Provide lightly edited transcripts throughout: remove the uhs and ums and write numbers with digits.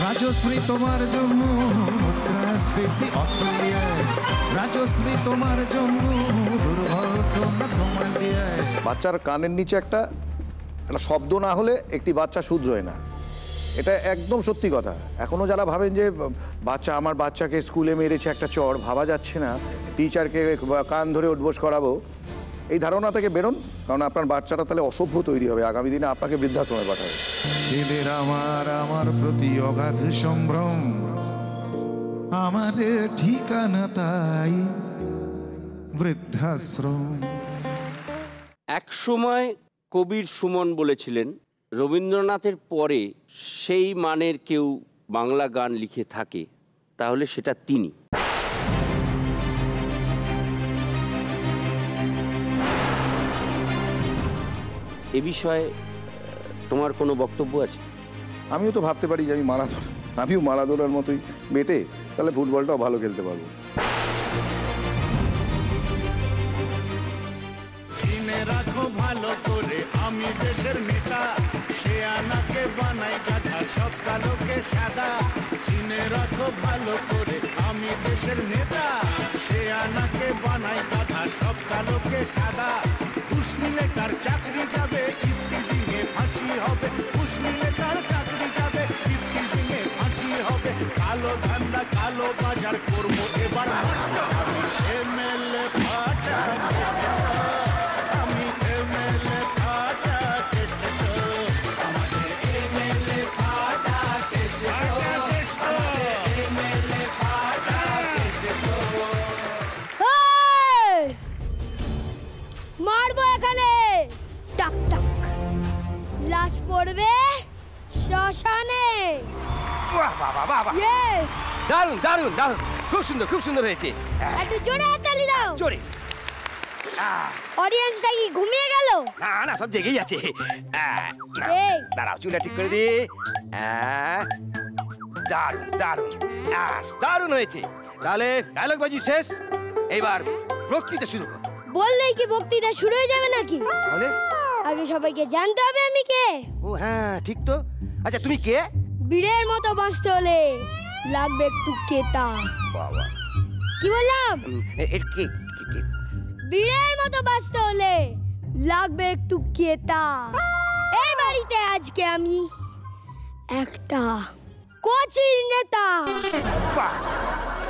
রাজশ্রী তোমার জন্য মুদ্রাস্ফীতি অস্ট্রেলিয়ায়, রাজশ্রী তোমার জন্য দুর্ঘটনা সোমালিয়ায়। বাচ্চার কানের নিচে একটা শব্দ না হলে একটি বাচ্চা শুধরোয় না, এটা একদম সত্যি কথা। এখনো যারা ভাবেন যে আমার বাচ্চাকে স্কুলে মেরেছে একটা চড়, ভাবা যাচ্ছে না টিচারকে কান ধরে উঠবোস করাবো, এই ধারণা থেকে বেরোন, কারণ আপনার বাচ্চাটা তাহলে অসভ্য তৈরি হবে, আগামী দিনে আপনাকে বৃদ্ধাশ্রমে পাঠাবে। ছেলের আমার প্রতি অগাধ সম্ভ্রম, আমাদের ঠিকানা তাই বৃদ্ধাশ্রম। এক সময় কবির সুমন বলেছিলেন, রবীন্দ্রনাথের পরে সেই মানের কেউ বাংলা গান লিখে থাকে তাহলে সেটা তিনি। এ বিষয়ে তোমার কোনো বক্তব্য আছে? আমিও তো ভাবতে পারি যে আমিও মারাদোনার মতোই বেটে তাহলে ফুটবলটাও ভালো খেলতে পারবো। চিনে রাখো ভালো করে আমি দেশের নেতা, সে আনাকে বানাই গাধা সব কালোকে সাদা। চিনে রাখো ভালো করে আমি দেশের নেতা, সে আনাকে বানাই গাধা সব কালোকে সাদা। ঘুষ নিলে তার চাকরি যাবে, ইফটিজিং এ ফাঁসি হবে। ঘুষ নিলে তার চাকরি যাবে, ইফটিজিং এ ফাঁসি হবে। কালো ধান্দা কালো বাজার করবো এবার নষ্ট হবে। এমএলএ ফাটা মারবো এখানে, টাক টাক লাশ পড়বে শ্মশানে। বাহ বাহ বাহ বাহ, দারুণ দারুণ দারুণ, খুব সুন্দর খুব সুন্দর হয়েছে। একটু জোরে হাততালি দাও। জোরে। অডিয়েন্সটা কি ঘুমিয়ে গেল? না না, সব জেগেই আছে। দাঁড়াও, চুলটা ঠিক করে দি। দারুণ দারুণ দারুণ হয়েছে। তাহলে ডায়লগ বাজি শেষ, এইবার বক্তৃতা শুরু কর। বললেই কি বক্তৃতা শুরু হয়ে যাবে নাকি? তাহলে আগে সবাইকে জানতে হবে আমি কে। ও হ্যাঁ ঠিক তো। আচ্ছা তুমি কে? বীরের মতো বাঁচতে হলে লাগবে একটু কেতা। বাবা কি বললাম? কে? বীরের মতো বাঁচতে হলে লাগবে একটু কেতা। এই বাড়িতে আজকে আমি একটা কোচি নেতা।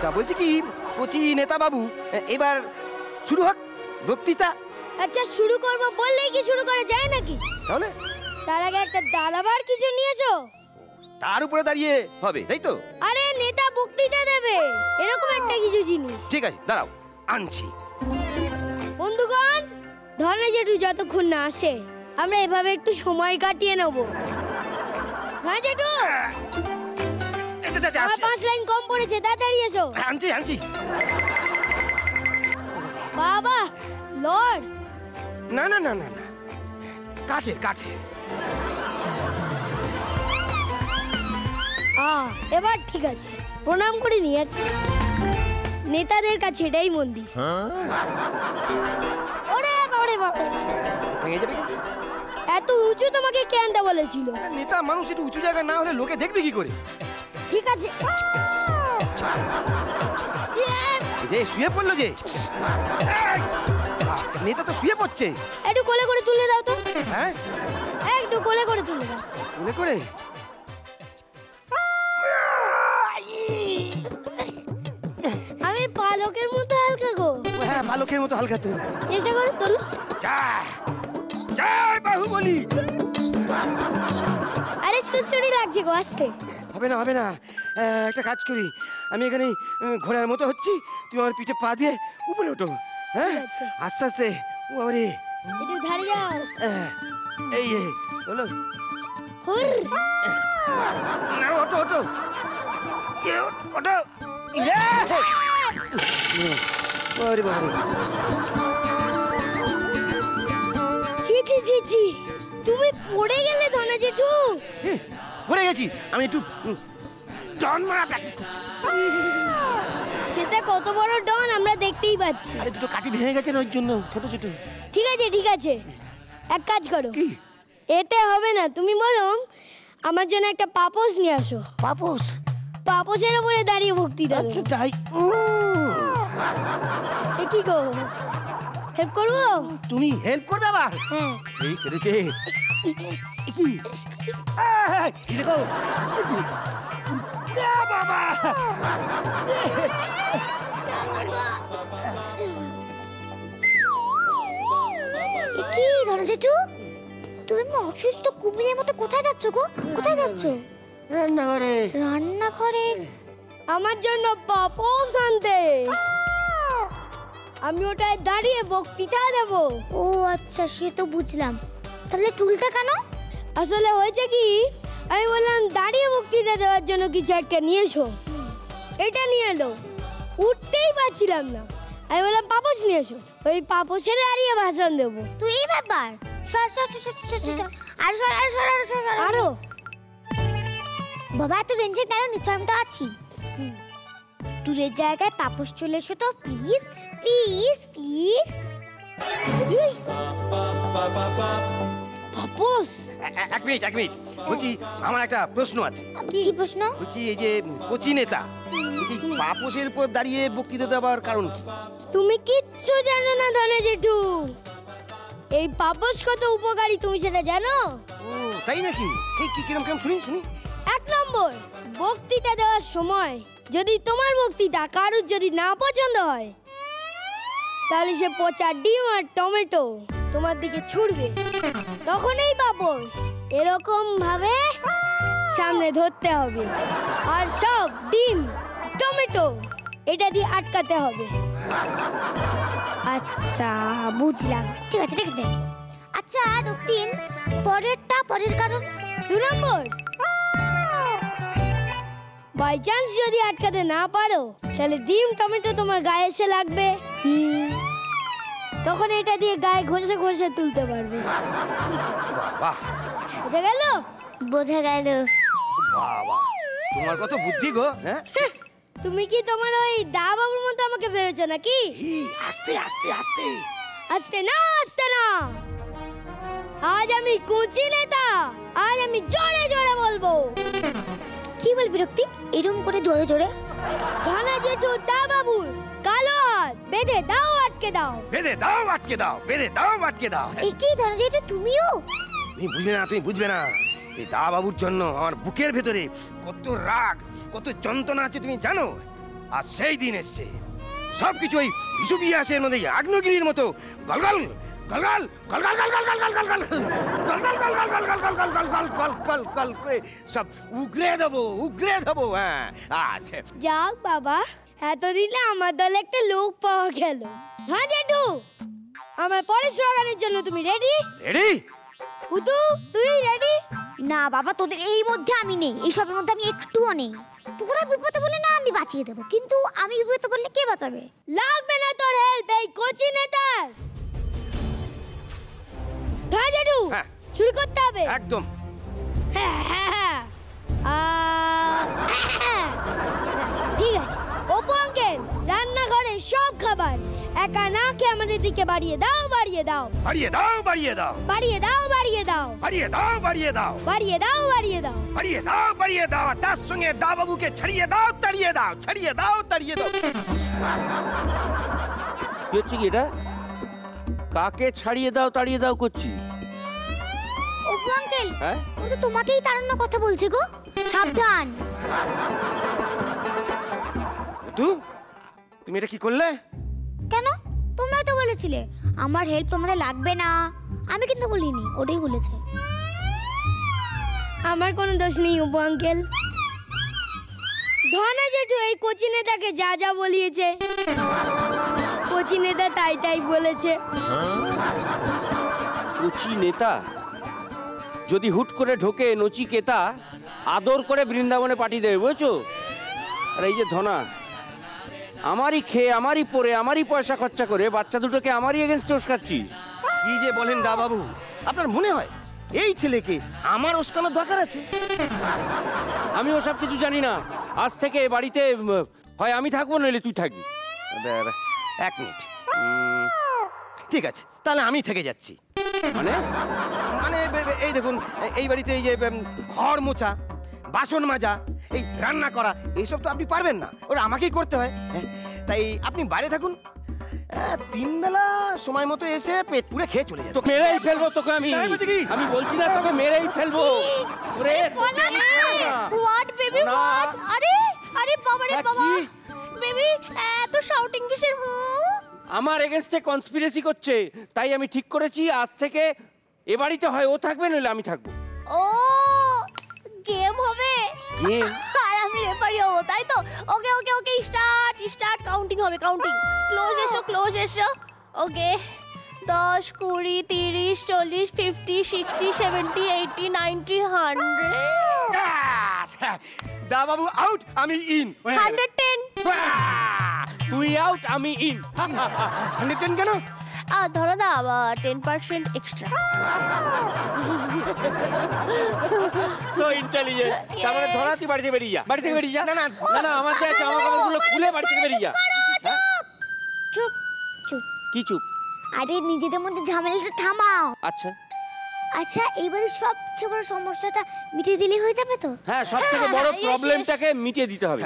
তা বলছি কি কোচি নেতা বাবু, এবার শুরু হোক বক্তৃতা। আচ্ছা শুরু করব বললেই কি শুরু করা যায় নাকি? তাহলে তার আগে একটা দাঁড়াবার কিছু নিয়েছো? তার উপরে দাঁড়িয়ে হবে তাই তো? আরে নেতা বক্তৃতা দেবে, এরকম একটা কিছু জিনিস। ঠিক আছে দাঁড়াও, আনছি। বন্ধুগণ, ধনে জেঠু যতক্ষণ না আসে আমরা এভাবে একটু সময় কাটিয়ে নেব। হ্যাঁ জেঠু, আমার 5 লাইন কম পড়েছে, তাড়াতাড়ি এসো। আনছি আনছি। বাবা লর্ড। না না না না, কাছে কাছে। এবার ঠিক আছে, প্রণাম করে নিয়েছি। নেতাদের কাছে এটাই মন্দির। ওরে বাবারে বাবারে, ভেঙে যাবে। এত উঁচু তোমাকে কে আনতে বলেছিল? নেতা মানুষ একটু উঁচু জায়গা না হলে লোকে দেখবে কি করে? ঠিক আছে। শুয়ে পড়লো যে নেতা, তো শুয়ে পড়ছে। একটু কোলে করে তুলে দাও তো। হ্যাঁ একটু কোলে করে তুলে দাও। কোলে করে? আমি পালকের মতো হালকা গো। হ্যাঁ পালকের মতো হালকা তো। চেষ্টা করো তোলো। জয় বাহুবলী। আরে ছুটছুটি লাগছে গো, আস্তে। হবে না হবে না, একটা কাজ করি, আমি এখানে ঘোড়ার মতো হচ্ছি, তুমি আমার পিঠে পা দিয়ে উপরে ওঠো। হ্যাঁ আস্তে আস্তে। ও বাবারে, একটু ধারে যাও। এই হলো। হুর না, ওঠো ওঠো ওঠো। বাবারে বাবারে, ছি ছি ছি ছি, তুমি পড়ে গেলে ধনা জেঠু। পড়ে গেছি, আমি একটু ডন মারা প্র্যাকটিস করছি। সেটা কত বড় ডন আমরা দেখতেই পাচ্ছি। আরে দুটো কাটি ভেঙে গেছে না, ওই জন্য ছোট ছোট। ঠিক আছে ঠিক আছে, এক কাজ করো। এতে হবে না, তুমি বরং আমার জন্য একটা পাপোশ নিয়ে আসো। পাপোশ? পাপোশের উপরে দাঁড়িয়ে বক্তৃতা দেবো। আচ্ছা তাই। এ কি গো, হেল্প করবো? তুমি হেল্প করবে আবার? হ্যাঁ। এই সেরেছে। কি দেখো বাবা, কি ধরো জেঠু, তুমি অসুস্থ কুমিরের মতো কোথায় যাচ্ছ গো? কোথায় যাচ্ছ? রান্নাঘরে। রান্নাঘরে? আমার জন্য পাপোশ আনতে। আমি ওটায় দাঁড়িয়ে বক্তৃতা দেব। ও আচ্ছা, সে তো বুঝলাম। তাহলে টুলটা কেন? আসলে হয়েছে কি, আমি বললাম দাঁড়িয়ে বক্তৃতা দেওয়ার জন্য কিছু একটা নিয়ে এসো। এটা নিয়ে এলো, উঠতেই পারছিলাম না। আমি বললাম পাপোশ নিয়ে এসো, ওই পাপোশে দাঁড়িয়ে ভাষণ দেবো। তুই এই ব্যাপার, সর সর সর সর সর সর, আর সর আর সর আর সর আরো। বাবা এত টেনশন কেন নিচ্ছ? আমি তো আছি। টুলের জায়গায় পাপোশ চলে এসো তো, প্লিজ প্লিজ প্লিজ। পাপোশ? এক মিনিট বলছি, আমার একটা প্রশ্ন আছে। কি প্রশ্ন? বলছি এই যে কোচি নেতা, বলছি পাপোশের উপর দাঁড়িয়ে বক্তৃতা দেওয়ার কারণ কি? তুমি কিচ্ছু জানো না ধনে জেঠু। এই পাপোশ কত উপকারী তুমি সেটা জানো? ও তাই নাকি? এই কি কিরম কিরম শুনি শুনি। 1 নম্বর, বক্তৃতা দেওয়ার সময় যদি তোমার বক্তৃতা কারুর যদি না পছন্দ হয়, তাহলে সে পচা ডিম আর টমেটো তোমার দিকে ছুড়বে। তখন এই পাপোশ এরকম ভাবে সামনে ধরতে হবে, আর সব ডিম টমেটো এটা দিয়ে আটকাতে হবে। আচ্ছা বুঝলাম, ঠিক আছে দেখে দে। আচ্ছা রক্তিম, পরের কারণ? 2 নম্বর, বাই চান্স যদি আটকাতে না পারো, তাহলে ডিম টমেটো তোমার গায়ে এসে লাগবে। তখন এটা দিয়ে গায়ে ঘষে ঘষে তুলতে পারবে। বাহ, বুঝে গেল? বোঝা গেল। বাবা তোমার কত বুদ্ধি গো। হ্যাঁ, তুমি কি তোমার ওই দা বাবুর মতো আমাকে ভেবেছো নাকি? আস্তে আস্তে আস্তে। আসতে না, আসতে না। আজ আমি কুচি নেতা, আজ আমি জোরে জোরে বলবো। কি বলবি রক্তিম, এরকম করে জোরে জোরে? ধনা জেঠু দা বাবুর কালো হাত বেঁধে দাও, আটকে দাও। বেঁধে দাও আটকে দাও, বেঁধে দাও আটকে দাও। এই কি ধরো জেঠু, তুমিও? তুমি বুঝবে না। এই দা বাবুর জন্য আমার বুকের ভেতরে কত রাগ, কত যন্ত্রণা আছে তুমি জানো? আর সেই দিন এসছে, সবকিছু ওই বিষুবিয়াসের মধ্যে আগ্নেয়গিরির মতো গলগল গলগল গলগল গলগল গলগল গলগল গলগল গলগল গলগল গলগল গলগল গলগল করে সব উগরে দেবো। হ্যাঁ আচ্ছা, যাক বাবা, এতদিনে আমার দলে একটা লোক পাওয়া গেল। হ্যাঁ জেঠু, আমার পরের স্লোগানের জন্য তুমি রেডি? রেডি? পুতু তুই রেডি? না বাবা, তোদের এই মধ্যে আমি নেই, এইসবের মধ্যে আমি একটুও নেই। তোরা বিপদে বলে না আমি বাঁচিয়ে দেবো, কিন্তু আমি বিপদে বললে কে বাঁচাবে? লাগবে না তোর হেল্প এই কোচি নেতার। হ্যাঁ জেঠু, হ্যাঁ। শুরু করতে হবে একদম। হ্যাঁ হ্যাঁ হ্যাঁ। ঠিক আছে। অপু আঙ্কেল, রান্নাঘরে সব খাবার একা না খেয়ে আমাদের দিকে বাড়িয়ে দাও, বাড়িয়ে দাও, বাড়িয়ে দাও, বাড়িয়ে দাও, বাড়িয়ে দাও, বাড়িয়ে দাও, বাড়িয়ে দাও, বাড়িয়ে দাও, বাড়িয়ে দাও, বাড়িয়ে দাও। বাড়িয়ে দাও, বাড়িয়ে দাও। তার সঙ্গে দা বাবুকে ছাড়িয়ে দাও, তাড়িয়ে দাও, ছাড়িয়ে দাও, তাড়িয়ে দাও। কি হচ্ছে কি এটা? কাকে ছাড়িয়ে দাও তাড়িয়ে দাও করছি? অপু আঙ্কেল, হ্যাঁ, ও তো তোমাকেই তাড়ানোর কথা বলছে গো, সাবধান। তুমি এটা কি করলে? কেন? তোমরাই তো বলেছিলে আমার হেল্প তোমাদের লাগবে না। আমি কিন্তু বলিনি, ওটাই বলেছে। আমার কোনো দোষ নেই অপু আঙ্কেল। ধনা জেঠু এই কোচি নেতাকে যা যা বলিয়েছে, কোচি নেতা তাই তাই বলেছে। কোচি নেতা যদি হুট করে ঢোকে নচিকেতা, আদর করে বৃন্দাবনে পাঠিয়ে দেবে, বুঝেছো? আর এই যে ধনা, আমারই খেয়ে আমারই পরে আমারই পয়সা খরচা করে বাচ্চা দুটোকে আমারই এগেনস্টে উস্কাচ্ছিস। কি যে বলেন দা বাবু, আপনার মনে হয় এই ছেলেকে আমার উস্কানোর দরকার আছে? আমি ওসব কিছু জানি না। আজ থেকে বাড়িতে হয় আমি থাকবো, নইলে তুই থাকবি। এক মিনিট, ঠিক আছে, তাহলে আমি থেকে যাচ্ছি। মানে মানে এই দেখুন, এই বাড়িতে এই যে ঘর মোছা, বাসন মাজা, এই রান্না করা, এইসব তো আপনি পারবেন না, ওরা আমাকেই করতে হয়। তাই আপনি বাইরে থাকুন, 3 বেলা সময় মতো এসে পেট পুড়ে খেয়ে চলে যাবে। তোকে মেরেই ফেলবো তোকে আমি। তাই বলছি কি? আমি বলছি না তোকে মেরেই ফেলবো। ওরে, হোয়াট বেবি না। হোয়াট? আরে আরে বাবা রে হ্যাঁ, বাবা, কি? বেবি এত শাউটিং কিসের? আমার এগেনস্টে কনস্পিরেসি করছে, তাই আমি ঠিক করেছি আজ থেকে এ বাড়িতে হয় ও থাকবে, নইলে আমি থাকবো। ও গেম হবে? গেম? আর আমি রেফারি হবো, তাই তো? ওকে ওকে ওকে, স্টার্ট স্টার্ট, কাউন্টিং হবে, কাউন্টিং। ক্লোজ এসো। ওকে, 10, 20, 30, 40, 50, 60, 70, 80, 90, 100, দা বাবু আউট, আমি ইন। 110। তুই আউট, আমি ইন। 110 কেন? ধরো দা 10% এক্সট্রা। So intelligent. তারপরে ধরা তুই বাড়ি থেকে বেরিয়ে যা, বাড়ি থেকে বেরিয়ে যা। না, না, না না, আমার যা জামা কাপড়গুলো খুলে বাড়ি থেকে বেরিয়ে যা। চুপ চুপ। কি চুপ? আরে নিজেদের মধ্যে ঝামেলাটা থামাও। আচ্ছা আচ্ছা, এইবারে সবচেয়ে বড় সমস্যাটা মিটিয়ে দিলে হয়ে যাবে তো? হ্যাঁ, সব থেকে বড় yes, yes. প্রবলেমটাকে মিটিয়ে দিতে হবে।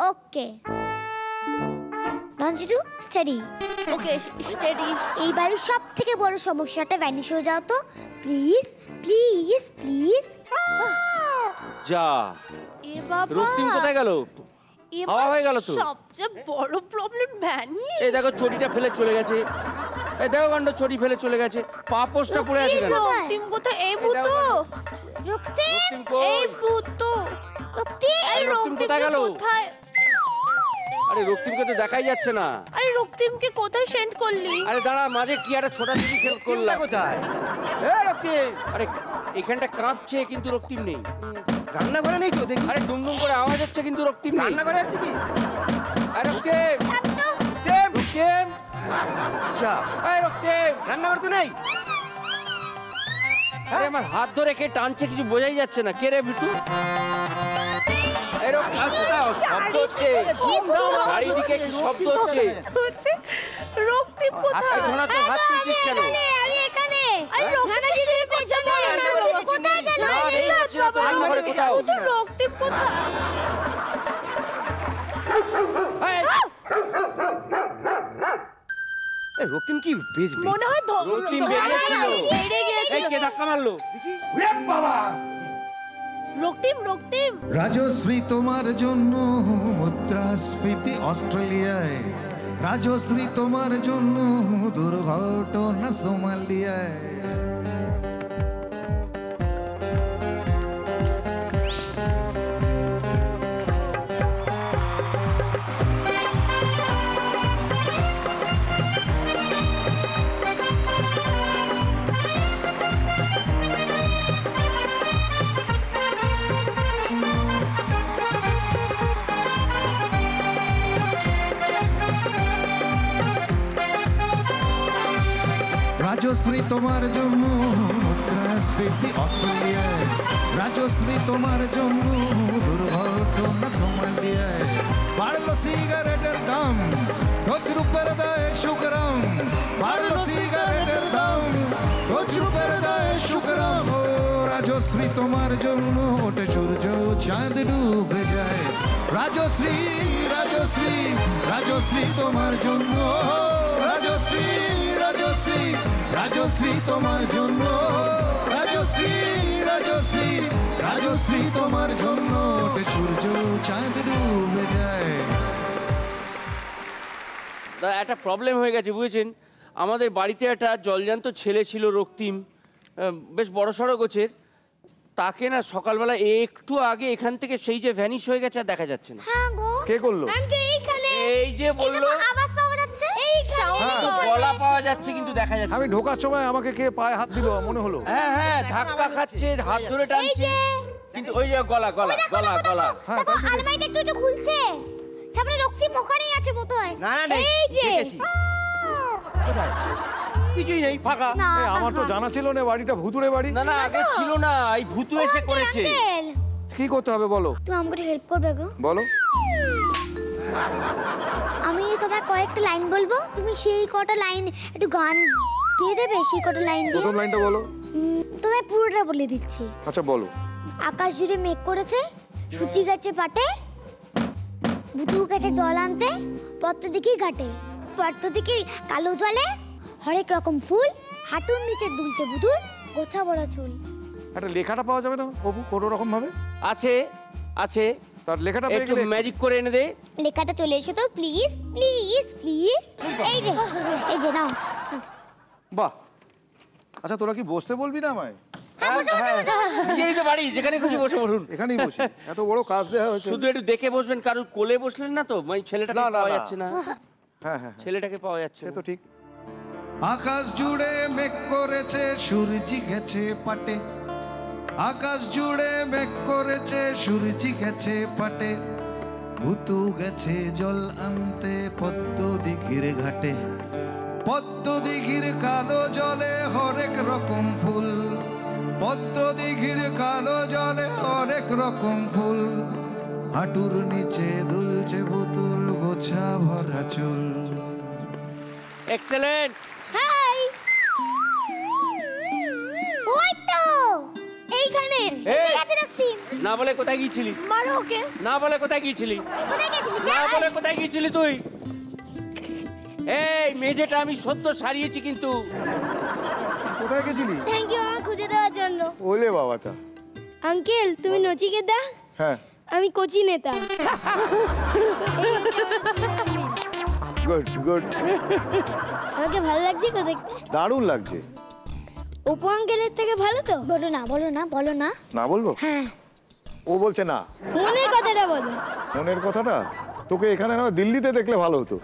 ওকে, ধনজিটু স্টাডি। ওকে, স্টেডি। এইবারে সব থেকে বড় সমস্যাটা ভ্যানিশ হয়ে যাও তো প্লিজ প্লিজ প্লিজ। যা, এ বাবা, রক্তিম কোথায় গেল? এ হাওয়া হয়ে গেল তো। সবচেয়ে বড় প্রবলেম ভ্যানিশ। এই দেখো চটিটা ফেলে চলে গেছে। এই দেখো কাণ্ড, চটি ফেলে চলে গেছে। পাপোশটা পড়ে আছে কেন? রক্তিম কোথায়? এই ভূত, রক্তিম, রক্তিম কই? এই ভূত, রক্তিম, এই রক্তিম কোথায় গেল? কোথায়? আরে রক্তিমকে তো দেখাই যাচ্ছে না। আরে রক্তিমকে কোথায় সেন্ড করলি? আরে দাঁড়া, মাঝে কি একটা ছোটাছুটি খেল করলাম। কোথায়? এ রক্তিম, আরে এখানটা কাঁপছে কিন্তু রক্তিম নেই। রান্নাঘরে নেই তো দেখি। আরে ডুমডুম করে আওয়াজ হচ্ছে কিন্তু রক্তিম নেই। রান্নাঘরে আছে কি? আরে রক্তিম, রক্তিম, আচ্ছা, এই রক্তিম, রান্নাঘর তো নেই। আরে আমার হাত ধরে কে টানছে কিছু বোঝাই যাচ্ছে না। কে রে বিটু? এই রক্তিম, কোথাও শব্দ হচ্ছে, চারিদিকে কি শব্দ হচ্ছে। রক্তিম হাতে কোথায়? ধরা তো হাত তুলছিস কেন? আমি এখানে। আরে রক্তিম শুয়ে পেছনে। রক্তিম কোথায় গেল? না, এই হচ্ছে না তো, রান্নাঘরে কোথাও। তো রক্তিম কোথায়? এই, এই রক্তিম কি বেজবে? মনে হয় রক্তিম বেরিয়েছিল। বেরিয়ে গিয়েছিল। এই কে ধাক্কা মারলো? রক্তিম রক্তিম রাজশ্রী তোমার জন্য মুদ্রাস্ফীতি অস্ট্রেলিয়ায়, রাজশ্রী তোমার জন্য দুর্ঘটনা সোমালিয়ায়। রাজশ্রী তোমার জন্য মুদ্রাস্ফীতি অস্ট্রেলিয়ায়, রাজশ্রী তোমার জন্য দুর্ঘটনা সোমালিয়ায়। বাড়লো সিগারেটের দাম, তজরুপের দায়ে শুকরাম, বাড়লো সিগারেটের দাম, তজরুপের দায়ে শুকরাম। ও রাজশ্রী তোমার জন্য ওঠে সূর্য চাঁদ ডুবে যায়, রাজশ্রী রাজশ্রী রাজশ্রী তোমার জন্য, রাজশ্রী রাজশ্রী রাজশ্রী তোমার জন্য, রাজশ্রী রাজশ্রী রাজশ্রী তোমার জন্য ওঠে সূর্য চাঁদ ডুবে যায়। একটা প্রবলেম হয়ে গেছে বুঝেছেন। আমাদের বাড়িতে একটা জলজান্ত ছেলে ছিল রক্তিম, বেশ বড় সড়ো গোছের। তাকে না সকালবেলা একটু আগে এখান থেকে সেই যে ভ্যানিশ হয়ে গেছে আর দেখা যাচ্ছে না। হ্যাঁ গো, কে করলো? আমি তো এইখানে। এই যে বললো, আওয়াজ পাওয়া যাচ্ছে। গলা পাওয়া যাচ্ছে কিন্তু দেখা যাচ্ছে আমি না। ঢোকার সময় আমাকে কে পায়ে হাত দিল মনে হলো। হ্যাঁ হ্যাঁ, ধাক্কা খাচ্ছে, হাত ধরে টানছে, কিন্তু ওই যে গলা গলা গলা গলা। দেখো আলমারিটা একটু একটু খুলছে, তারপরে রক্তিম ওখানেই আছে বোধহয়। না না নেই, এই যে দেখেছি। কোথায়? কিছুই নেই, ফাঁকা। না, আমার তো জানা ছিল না বাড়িটা ভুতুরে বাড়ি। না না, আগে ছিল না, এই ভূতু এসে করেছে। আঙ্কেল, কি করতে হবে বলো? তুমি আমাকে হেল্প করবে গো? বলো। আমি তোমার কয়েকটা লাইন বলবো, তুমি সেই কটা লাইন একটু গান কে দেবে সেই কটা লাইন দিয়ে? প্রথম লাইনটা বলো। তোমায় পুরোটা বলে দিচ্ছি। আচ্ছা বলো। আকাশ জুড়ে মেঘ করেছে, সূচি গাছে পাটে, বুধু গাছে জল আনতে, পদ্ম দিঘির ঘাটে, পদ্ম দিঘির কালো জলে হরেক রকম ফুল, হাঁটুর নিচে দুলছে বুধুর গোছা বড় চুল। একটা লেখাটা পাওয়া যাবে না বাবু কোনো রকম ভাবে? আছে আছে, তার লেখাটা পেয়ে একটু গেলে ম্যাজিক করে এনে দে। লেখাটা চলে এসো তো প্লিজ প্লিজ প্লিজ। এই যে নাও। বাহ। আচ্ছা তোরা কি বসতে বলবি না আমায়? নিজেই তো বাড়ি, যেখানে খুশি বসে বলুন। এখানেই বসি, এত বড় কাজ দেওয়া হয়েছে। শুধু একটু দেখে বসবেন, কারোর কোলে বসলেন না তো, মানে ছেলেটাকে পাওয়া যাচ্ছে না। হ্যাঁ হ্যাঁ ছেলেটাকে পাওয়া যাচ্ছে সে তো ঠিক। আকাশ জুড়ে মেঘ করেছে সূর্যি গেছে পাটে, আকাশ জুড়ে মেঘ করেছে সূর্যি গেছে পাটে, ভুতু গেছে জল আনতে পদ্ম দিঘির ঘাটে, পদ্ম দিঘির কালো জলে হরেক রকম ফুল, পদ্ম দিঘির কালো জলে হরেক রকম ফুল, হাঁটুর নিচে দুলছে ভুতুর গোছা ভরা চুল। এক্সেলেন্ট। হাই। ওই তো এইখানে এই, কাছে রাখতিম। না বলে কোথায় গিয়েছিলি? মারো ওকে। না বলে কোথায় গিয়েছিলি? কোথায় গেছিলিস? না বলে কোথায় গিয়েছিলি তুই? এই মেঝেটা আমি সদ্য সারিয়েছি কিন্তু। কোথায় গেছিলি? থ্যাংক ইউ আমার খুঁজে দেওয়ার জন্য। ওলে বাবাটা। আঙ্কেল তুমি নচিকেতা, হ্যাঁ আমি কোচি নেতা। Good good. আমাকে ভালো লাগছে তো দেখতে? দারুণ লাগছে। অপু আঙ্কেলের থেকে ভালো তো? বলো না বলো না বলো না। না বলবো? হ্যাঁ ও বলছে না। মনের কথাটা বলো। মনের কথাটা তোকে এখানে না দিল্লিতে দেখলে ভালো হতো।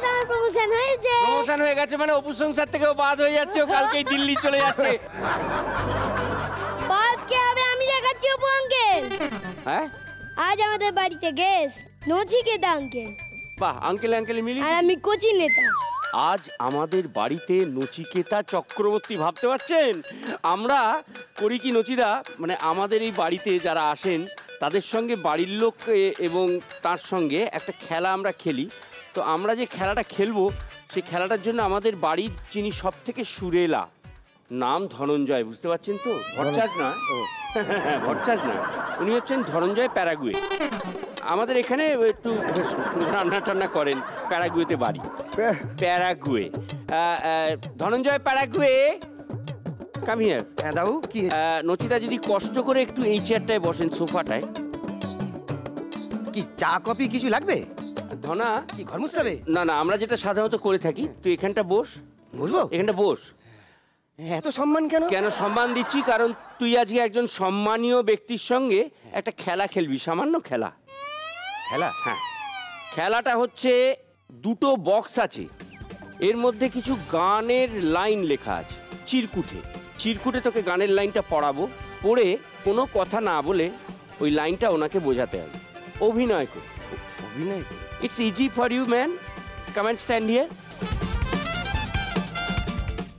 আমার প্রমোশন হয়েছে। প্রমোশন হয়ে গেছে মানে অপু সংসার থেকেও বাদ হয়ে যাচ্ছে, ও কালকেই দিল্লি চলে যাচ্ছে। বাদ কে হবে আমি দেখাচ্ছি অপু আঙ্কেল। হ্যাঁ আজ আমাদের বাড়িতে গেস্ট নচিকেতা আঙ্কেল। বাহ, আঙ্কেল আঙ্কেল মিলি। আর আমি কোচি নেতা। আজ আমাদের বাড়িতে নচিকেতা চক্রবর্তী, ভাবতে পারছেন? আমরা করি কি নচিদা, মানে আমাদের এই বাড়িতে যারা আসেন তাদের সঙ্গে বাড়ির লোক এবং তার সঙ্গে একটা খেলা আমরা খেলি। তো আমরা যে খেলাটা খেলবো সেই খেলাটার জন্য আমাদের বাড়ির যিনি সব থেকে সুরেলা, নাম ধনঞ্জয়, বুঝতে পারছেন তো? ভট্টাচ না, ভট্টাচ না, উনি হচ্ছেন ধনঞ্জয় প্যারাগুয়ে। আমাদের এখানে একটু রান্না টান্না করেন, প্যারাগুয়েতে বাড়ি। Paraguay, Dhananjay Paraguay, come here. হ্যাঁ দাও কি? নচিতা যদি কষ্ট করে একটু এই চেয়ারটায় বসেন, সোফাটায়। কি চা কফি কিছু লাগবে? ধনা কি ঘর মুছতে? না না, আমরা যেটা সাধারণত করে থাকি, তুই এখানটা বস। বুঝবো? এখানটা বস। এত সম্মান কেন? কেন সম্মান দিচ্ছি? কারণ তুই আজকে একজন সম্মানীয় ব্যক্তির সঙ্গে একটা খেলা খেলবি, সামান্য খেলা। খেলা? হ্যাঁ, খেলাটা হচ্ছে দুটো বক্স আছে, এর মধ্যে কিছু গানের লাইন লেখা আছে চিরকুটে। চিরকুটে তোকে গানের লাইনটা পড়াবো, পড়ে কোনো কথা না বলে ওই লাইনটা ওনাকে বোঝাতে হবে। অভিনয় কর। অভিনয়? It's easy for you man, come and stand here.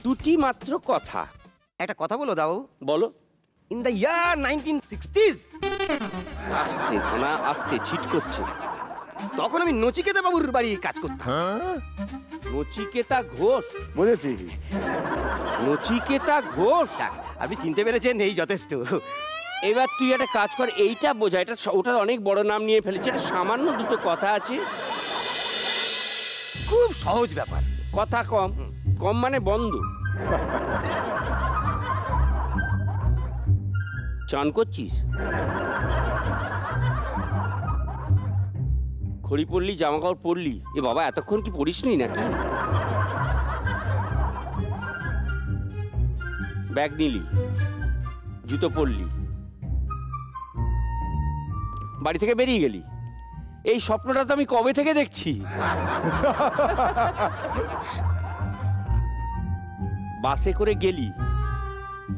দুটি মাত্র কথা। একটা কথা বলো দাও। বলো। ইন দ্য ইয়ার 1960s, আস্তে ধনা, আস্তে, ছিট করছে। তখন আমি নচিকেতা বাবুর বাড়ি কাজ করতাম। নচিকেতা ঘোষ? বুঝেছি। নচিকেতা ঘোষ, আপনি চিনতে পেরেছেন, এই যথেষ্ট। এবার তুই একটা কাজ কর, এইটা বোঝা, এটা ওটা অনেক বড় নাম নিয়ে ফেলেছে, এটা সামান্য দুটো কথা আছে, খুব সহজ ব্যাপার। কথা কম, কম মানে বন্ধ। চান করছিস? খড়ি পরলি, জামা কাপড় পরলি? এ বাবা, এতক্ষণ কি পরিসনি নাকি? ব্যাগ নিলি, জুতো পরলি, বাড়ি থেকে বেরিয়ে গেলি। এই স্বপ্নটা তো আমি কবে থেকে দেখছি। বাসে করে গেলি,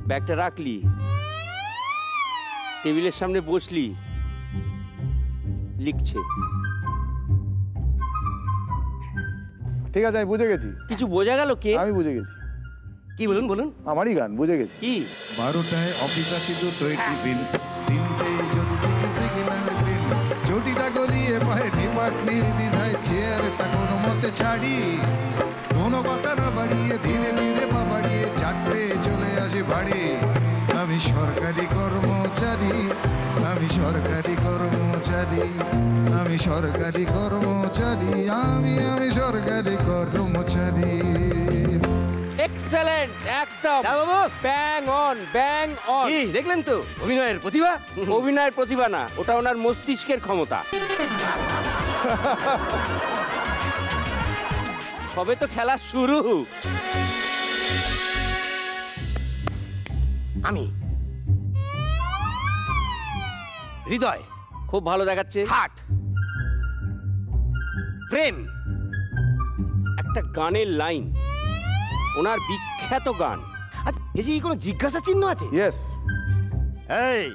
ব্যাগটা রাখলি, টেবিলের সামনে বসলি, লিখছে। ঠিক আছে, আমি বুঝে গেছি। কিছু বোঝা গেল? কে? আমি বুঝে গেছি। কি বলুন বলুন? আমারই গান, বুঝে গেছি। কি? 12টায় অফিস আছে, 2টোয় টিফিন, 3টে যদি দেখি সিগন্যাল গ্রিন, চটিটা গলিয়ে পায়ে ডিপার্ট নির্দ্বিধায় চেয়ারটা কোনো মতে ছাড়ি, কোনো কথা না বাড়িয়ে ধীরে ধীরে পা বাড়িয়ে চারটে চলে আসে বাড়ি। আমি সরকারি কর্মচারী, আমি সরকারি কর্মচারী, আমি সরকারি কর্মচারী, আমি সরকারি কর্মচারী। এক্সেলেন্ট, একদম দাদা বাবু ব্যাং অন, ব্যাং অন। কি দেখলেন তো অভিনয়ের প্রতিভা? অভিনয়ের প্রতিভা না, ওটা ওনার মস্তিষ্কের ক্ষমতা। সবে তো খেলা শুরু। আমি হৃদয়, খুব ভালো দেখাচ্ছে। হার্ট, প্রেম, একটা গানের লাইন, ওনার বিখ্যাত গান। আচ্ছা এই যে কোনো জিজ্ঞাসা চিহ্ন আছে? ইয়েস। এই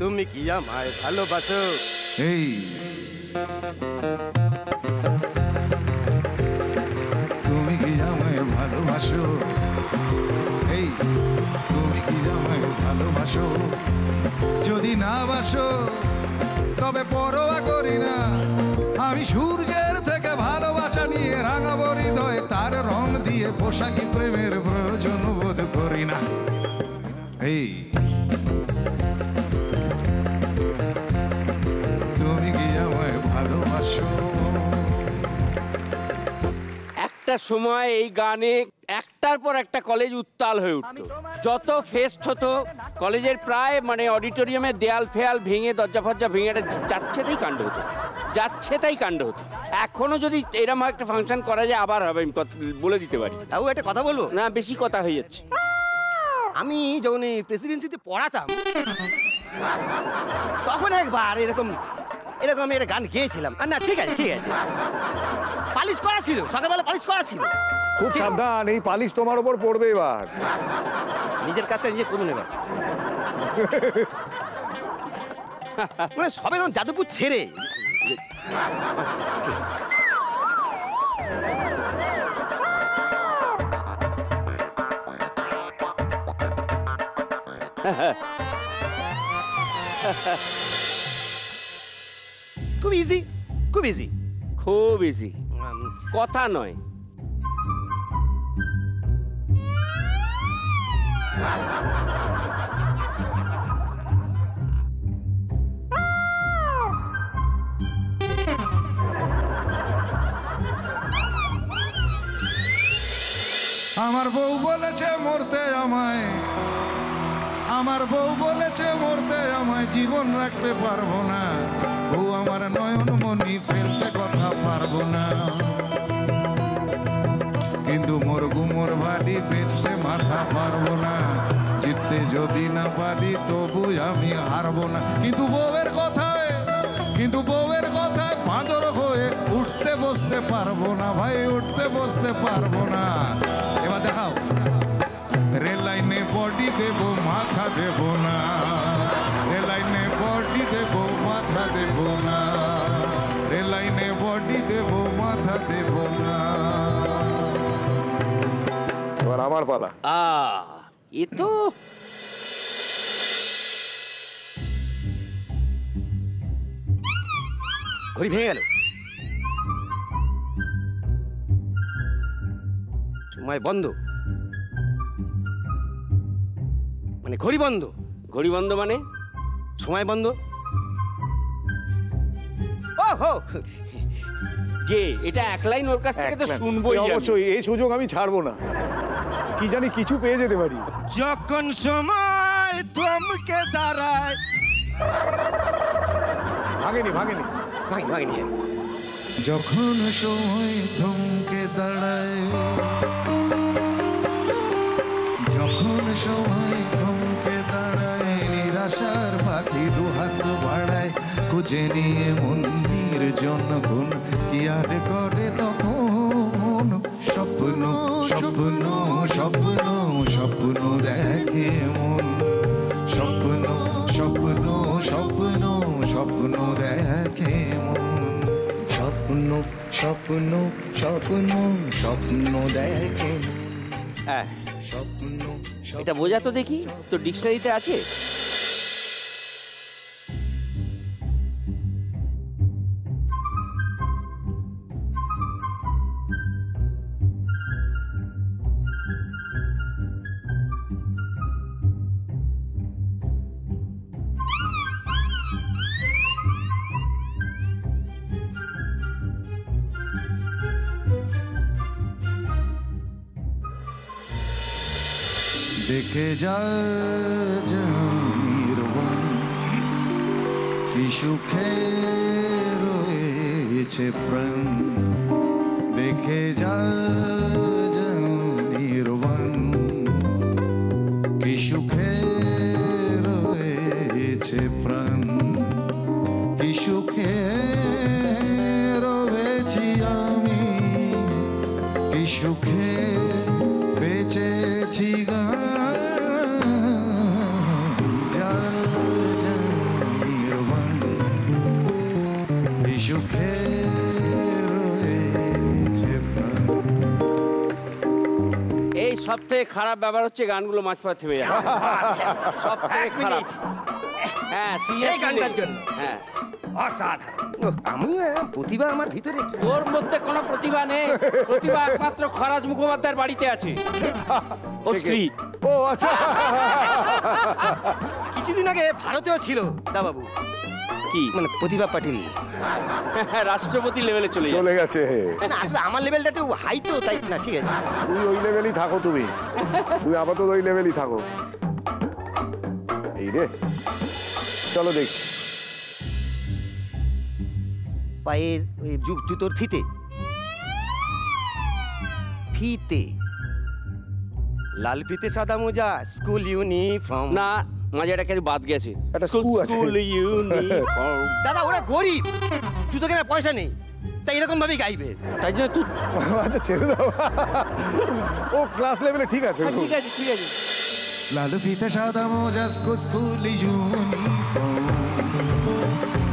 তুমি কি আমায় ভালোবাসো? এই তুমি কি আমায় ভালোবাসো? এই তুমি কি আমায় ভালোবাসো? যদি না বাসো তবে পরোয়া করি না, আমি সূর্যের থেকে ভালোবাসা নিয়ে রাঙাবো হৃদয়, তার রং দিয়ে পোশাকি প্রেমের প্রয়োজন বোধ করি না। এই তুমি কি আমায় ভালোবাসো? একটা সময় এই গানে একটার পর একটা কলেজ উত্তাল হয়ে উঠতো। যত ফেস্ট হতো কলেজের প্রায় মানে অডিটোরিয়ামে দেয়াল ফেয়াল ভেঙে দরজা ফরজা ভেঙে একটা যাচ্ছে তাই কাণ্ড হতো, যাচ্ছে তাই কাণ্ড হতো। এখনো যদি এরকম একটা ফাংশন করা যায় আবার হবে, আমি বলে দিতে পারি। তাও একটা কথা বলবো? না, বেশি কথা হয়ে যাচ্ছে। আমি যখন এই প্রেসিডেন্সিতে পড়াতাম তখন একবার এরকম এরকম আমি একটা গান গেয়েছিলাম। আর না ঠিক আছে ঠিক আছে, পালিশ করা ছিল, সকালবেলা পালিশ করা ছিল। খুব সাবধান, এই পালিশ তোমার ওপর পড়বে এবার। নিজের কাজটা নিজে করুন এবার। মানে সবে যখন যাদবপুর ছেড়ে আচ্ছা ঠিক। খুব ইজি, খুব ইজি, খুব ইজি, কথা নয়। আমার বউ বলেছে মরতে আমায়, আমার বউ বলেছে মরতে আমায়, জীবন রাখতে পারবো না। বউ আমার নয়ন মনি ফেলতে কথা পারবো না, কিন্তু মোর গুমোর ভালি বেচতে মাথা পারবো না। জিততে যদি না পারি তবু আমি হারবো না। কিন্তু বউয়ের কথায়, কিন্তু বউয়ের কথায় বাঁদর হয়ে উঠতে বসতে পারবো না ভাই, উঠতে বসতে পারবো না। এবার দেখাও, রেল লাইনে বডি দেব মাথা দেব না, রেল লাইনে বডি দেব মাথা দেব না, রেল লাইনে বডি দেব মাথা দেব না। এবার আমার পালা। এ তো ঘড়ি ভেঙে গেল, সময় বন্ধ, মানে ঘড়ি বন্ধ। ঘড়ি বন্ধ মানে সময় বন্ধ। ও হো, কে এটা এক লাইন ওর কাছ থেকে তো শুনবোই আমি। অবশ্যই, এই সুযোগ আমি ছাড়বো না। কি জানি কিছু পেয়ে যেতে পারি। যখন সময় থমকে দাঁড়ায়, ভাগেনি ভাগেনি ভাগিনি ভাগিনি। যখন সময় থমকে দাঁড়ায়, যখন সময় থমকে দাঁড়ায়, নিরাশার পাখি দুহাত বাড়ায়, খুঁজে নিয়ে মন্দির জনগণ কি আর করে তখন। স্বপ্ন স্বপ্ন স্বপ্ন স্বপ্ন দেখে মন, স্বপ্ন স্বপ্ন স্বপ্ন স্বপ্ন দেখে মন, স্বপ্ন স্বপ্ন স্বপ্ন স্বপ্ন দেখে স্বপ্ন। এটা বোঝা তো দেখি, তো ডিকশনারিতে আছে। দেখে যা নির্বাণ কি সুখে রয়েছে প্রাণ দেখে যা নির্বাণ কি সুখে রয়েছে প্রাণ কি সুখে রয়েছি আমি কি সুখে বেঁচেছি নির্বাণ কি সুখে রয়েছে প্রাণ। এই সব থেকে খারাপ ব্যাপার হচ্ছে গানগুলো মাঝপথে থেমে যায় সব থেকে খারাপ। হ্যাঁ এই সিরিয়াসলি গানটার জন্য হ্যাঁ অসাধারণ। আমি প্রতিভা আমার ভিতরে তোর মধ্যে কোনো প্রতিভা নেই, প্রতিভা একমাত্র খরাজ মুখোপাধ্যায়ের বাড়িতে আছে, ও স্ত্রী। ও আচ্ছা, কিছুদিন আগে ভারতেও ছিল দাবাবু, কি মানে প্রতিভা পাটিল। রাষ্ট্রপতি লেভেলে চলে যায়। চলে গেছে। না আসলে আমার লেভেলটা একটু হাই তো, তাই না? ঠিক আছে, তুই ওই লেভেলই থাকো, তুই আপাতত ওই লেভেলই থাকো। এই রে, চলো দেখছি। পায়ের ওই জুতোর ফিতে ফিতে লাল ফিতে সাদা মোজা স্কুল ইউনিফর্ম। না মাঝেটা কিছু বাদ গেছে, একটা স্ক্রু আছে। School uniform. দাদা ওরা গরিব, জুতো কেনার পয়সা নেই, তাই এরকম ভাবেই গাইবে। তাই জন্য তুই আচ্ছা ছেড়ে দাও, ও ক্লাস লেভেলে ঠিক আছে। ঠিক আছে ঠিক আছে। লাল ফিতে সাদা মোজা স্কুল ইউনিফর্ম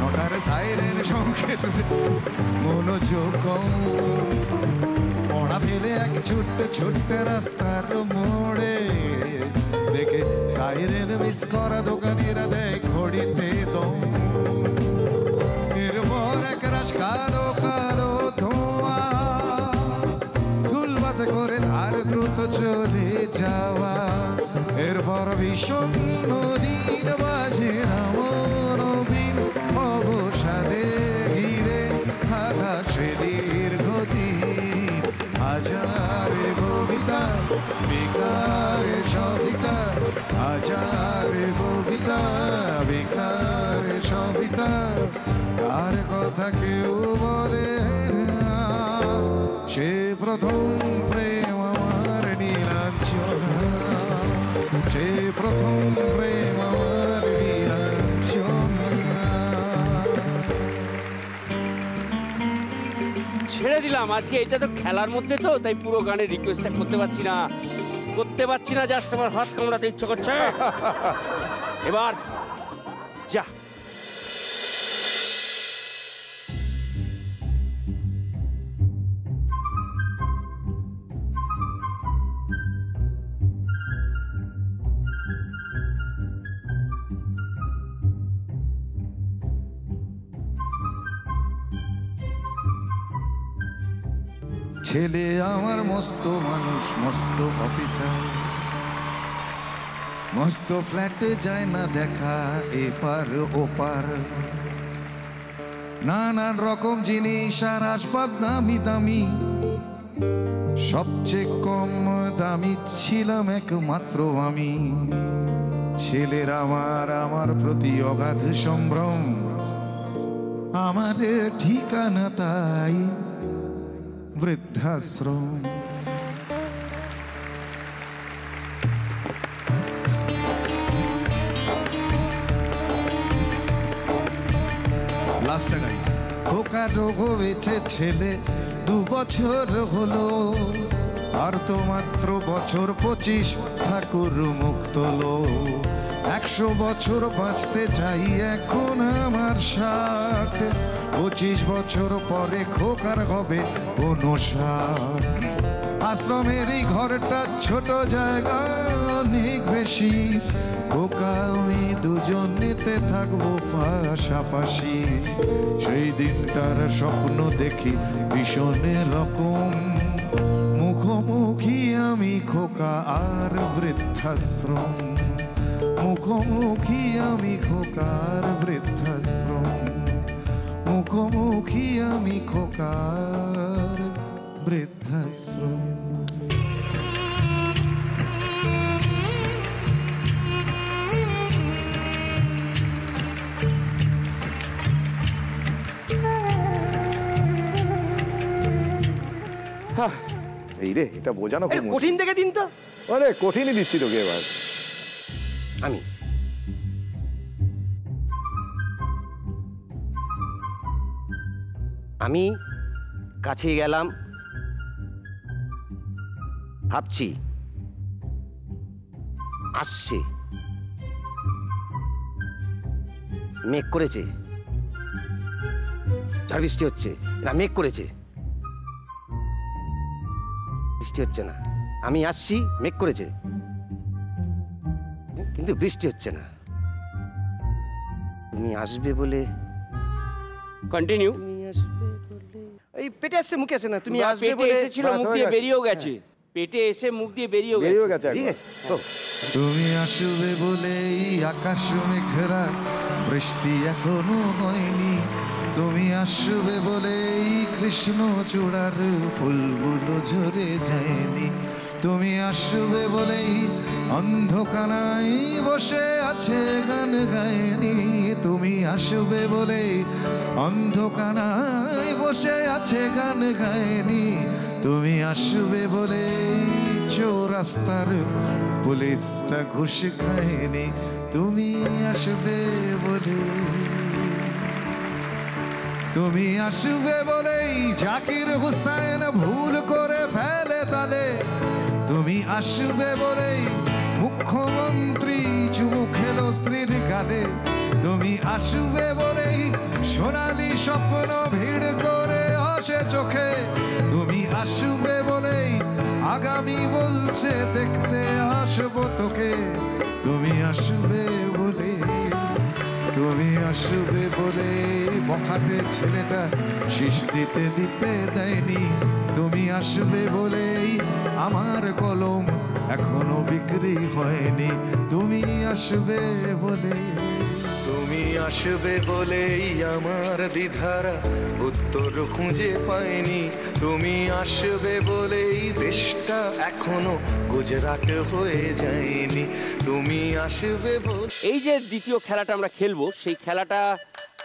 নটার সাইরের সংকেত মনোযোগ পড়া ফেলে এক ছোট্ট ছোট্ট রাস্তার মোড়ে দেখে সাইরেন মিস করা দোকানিরা দেয় ঘড়িতে দম এরপর এক রাশ কালো কালো ধোঁয়া ধুলবাসে করে ধার দ্রুত চলে যাওয়া এরপর ভীষণ নদীর মাঝে নবীন অবসাদে ঘিরে থাকা সে দীর্ঘদিন হাজারে কবিতা বেকারে সবিতা হাজারে কবিতা বেকারে সবিতা তার কথা কেউ বলে না সে প্রথম প্রেম আমার নীলাঞ্জনা সে প্রথম প্রেম আমার নীলাঞ্জনা। ছেড়ে দিলাম আজকে, এটা তো খেলার মধ্যে তো, তাই পুরো গানের রিকোয়েস্টটা করতে পারছি না, জাস্ট আমার হাত কামড়াতে ইচ্ছে করছে। এবার যা ছেলে আমার মস্ত মানুষ মস্ত অফিসার মস্ত ফ্ল্যাটে যায় না দেখা এপার ওপার নানান রকম জিনিস আর আসবাব দামি দামি সবচেয়ে কম দামি ছিলাম একমাত্র আমি ছেলের আমার প্রতি অগাধ সম্ভ্রম আমার ঠিকানা তাই বৃদ্ধাশ্রম। লাস্টটা গাই। খোকা রোগ হয়েছে ছেলে 2 বছর হলো আর তো মাত্র বছর 25 ঠাকুর মুখ তোলো 100 বছর বাঁচতে চাই এখন আমার 60 25 বছর পরে খোকার হবে 59 আশ্রমের এই ঘরটা ছোট জায়গা অনেক বেশি খোকা আমি দুজনেতে থাকবো পাশাপাশি সেই দিনটার স্বপ্ন দেখি ভীষণ রকম মুখোমুখি আমি খোকা আর বৃদ্ধাশ্রম মুখোমুখি আমি খোকার বৃদ্ধাশ্রম মুখোমুখি আমি খোকার বৃদ্ধাশ্রম। এই রে, এটা বোঝানো খুব মুশকিল। কঠিন দেখে দিন তো। আরে কঠিনই দিচ্ছি তোকে এবার। আমি কাছে গেলাম, ভাবছি আসছে, মেঘ করেছে, ঝড় বৃষ্টি হচ্ছে না, মেঘ করেছে, বৃষ্টি হচ্ছে না। আমি আসছি, মেঘ করেছে, কিন্তু বৃষ্টি হচ্ছে না। তুমি আসবে বলে, কন্টিনিউ। তুমি আসবে বলে, এই পেটে আসছে মুখে আসে না, তুমি আসবে পেটে বলে এসেছিল, বাস, মুখ হয়ে দিয়ে গেছে। বেরিয়েও গেছে। পেটে এসে মুখ দিয়ে বেরিয়েও বেরিয়েও গেছে। গেছে ঠিক একবার। আছে। ও, তুমি আসবে বলেই আকাশ মেঘরা, বৃষ্টি এখনো হয়নি। তুমি আসবে বলেই কৃষ্ণ চূড়ার ফুলগুলো ঝরে যায়নি। তুমি আসবে বলেই অন্ধকানায় বসে আছে গান গায়নি। তুমি আসবে বলেই অন্ধকানায় বসে আছে গান গায়নি। তুমি আসবে বলেই চৌরাস্তার পুলিশটা ঘুষ খায়নি। তুমি আসবে বলে, তুমি আসবে বলেই জাকির হুসাইন ভুল করে ফেলে তালে। তুমি আসবে বলেই মুখ্যমন্ত্রী চুমু খেলো স্ত্রীর গালে। তুমি আসবে বলেই সোনালি স্বপ্ন ভিড় করে আসে চোখে। তুমি আসবে বলেই আগামী বলছে দেখতে আসবো তোকে। তুমি আসবে বলে, তুমি আসবে বলে বখাটে ছেলেটা শীষ দিতে দিতে দেয়নি। তুমি আসবে বলেই আমার কলম এখনো বিক্রি হয়নি। তুমি আসবে বলে, তুমি আসবে বলেই আমার দ্বিধারা উত্তর খুঁজে পায়নি। তুমি আসবে বলেই দেশটা এখনো গুজরাট হয়ে যায়নি। তুমি আসবে বলে। এই যে দ্বিতীয় খেলাটা আমরা খেলবো, সেই খেলাটা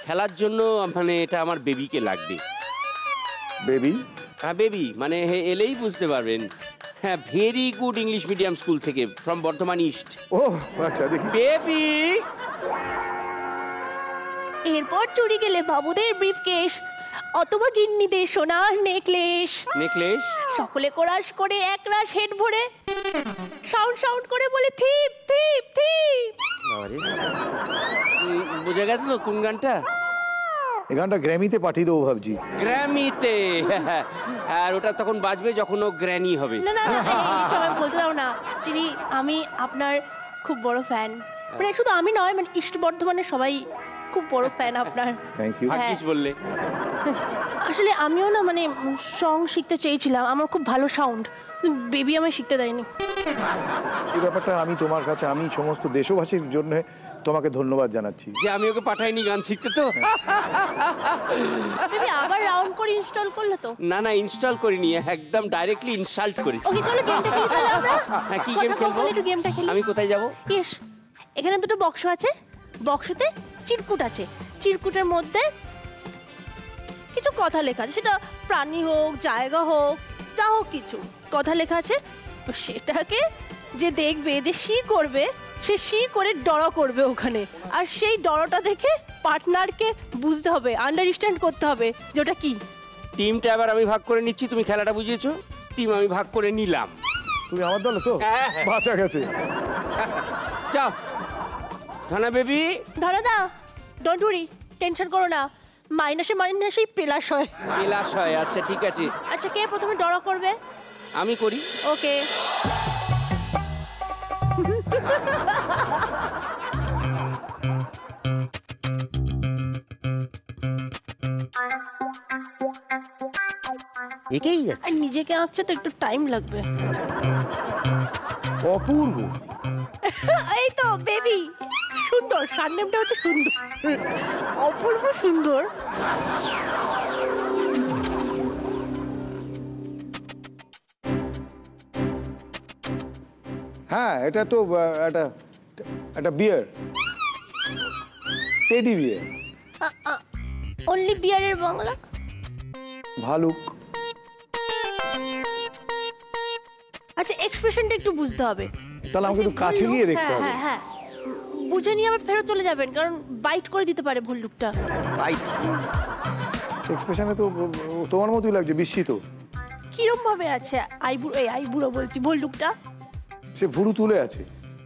খেলার জন্য মানে এটা আমার বেবিকে লাগবে। বেবি? হ্যাঁ বেবি, মানে এলেই বুঝতে পারবেন। হ্যাঁ, very good English medium school থেকে, ফ্রম বর্ধমান ইস্ট। ও আচ্ছা, দেখি। বেবি। এরপর চুরি গেলে বাবুদের ব্রিফকেস অথবা গিন্নিদের সোনার নেকলেস। নেকলেস? সকলে কোরাস করে একরাশ হেড ভরে সাউন্ড সাউন্ড করে বলে থিপ থিপ থিপ। বোঝা গেছে তো কোন গানটা? এই গানটা গ্র্যামিতে পাঠিয়ে দেবো ভাবছি। গ্র্যামিতে? আর ওটা তখন বাজবে যখন ও গ্র্যানি হবে। না না না, একটু আমায় বলতে দাও না। অ্যাকচুয়ালি আমি আপনার খুব বড় ফ্যান। মানে শুধু আমি নয়, মানে ইস্ট বর্ধমানের সবাই খুব বড় ফ্যান আপনার। Thank you. ভাগ্যিস বললে। আসলে আমিও না মানে সং শিখতে চেয়েছিলাম, আমার খুব ভালো সাউন্ড, বেবি আমায় শিখতে দেয়নি। এই ব্যাপারটা আমি তোমার কাছে, আমি সমস্ত দেশবাসীর জন্য তোমাকে ধন্যবাদ জানাচ্ছি যে আমি ওকে পাঠাইনি গান শিখতে। তো বেবি আবার রাউন্ড করে ইনস্টল করলে তো? না না, ইনস্টল করিনি, একদম ডাইরেক্টলি ইনসাল্ট করেছি। ওকে চলো গেমটা খেলি তাহলে আমরা। হ্যাঁ, কি গেম খেলবো? একটু গেমটা খেলি। আমি কোথায় যাব? ইয়েস, এখানে দুটো বক্স আছে, বক্সতে চিরকুট আছে, চিরকুটের মধ্যে কিছু কথা লেখা আছে, সেটা প্রাণী হোক, জায়গা হোক, যা হোক কিছু কথা লেখা আছে। সেটাকে যে দেখবে, যে সি করবে, সে সি করে ড্র করবে ওখানে। আর সেই ড্রটা দেখে পার্টনারকে বুঝতে হবে, আন্ডারস্ট্যান্ড করতে হবে যে ওটা কি। টিমটা এবার আমি ভাগ করে নিচ্ছি, তুমি খেলাটা বুঝিয়েছো, টিম আমি ভাগ করে নিলাম। তুমি আমার দলে তো? হ্যাঁ, হ্যাঁ। বাঁচা গেছে। যাও ধনা বেবি। ধরো দা, ডোন্ট ওয়ারি, টেনশন করো না, মাইনাসে মাইনাসেই প্লাস হয়। প্লাস হয়? আচ্ছা ঠিক আছে। আচ্ছা, কে প্রথমে ড্র করবে? আমি করি। ওকে। একেই আর যাচ্ছে। নিজেকে আঁকছে তো একটু টাইম লাগবে। অপূর্ব। এই তো বেবি, সুন্দর, সারনেমটা হচ্ছে সুন্দর, অপূর্ব সুন্দর। হ্যাঁ, এটা তো একটা একটা বিয়ার, টেডি বিয়ার। অনলি বিয়ারের বাংলা? ভালুক। আচ্ছা এক্সপ্রেশনটা একটু বুঝতে হবে। তাহলে আমাকে একটু কাছে গিয়ে দেখতে হবে। হ্যাঁ হ্যাঁ, বুঝে নিয়ে আবার ফেরত চলে যাবেন, কারণ বাইট করে দিতে পারে ভল্লুকটা। বাইট এক্সপ্রেশনে তো তোমার মতোই লাগছে, বিস্মিত। কিরম ভাবে আছে আইবুড়ো বলছি, ভল্লুকটা? সে ভুরু তুলে আছে,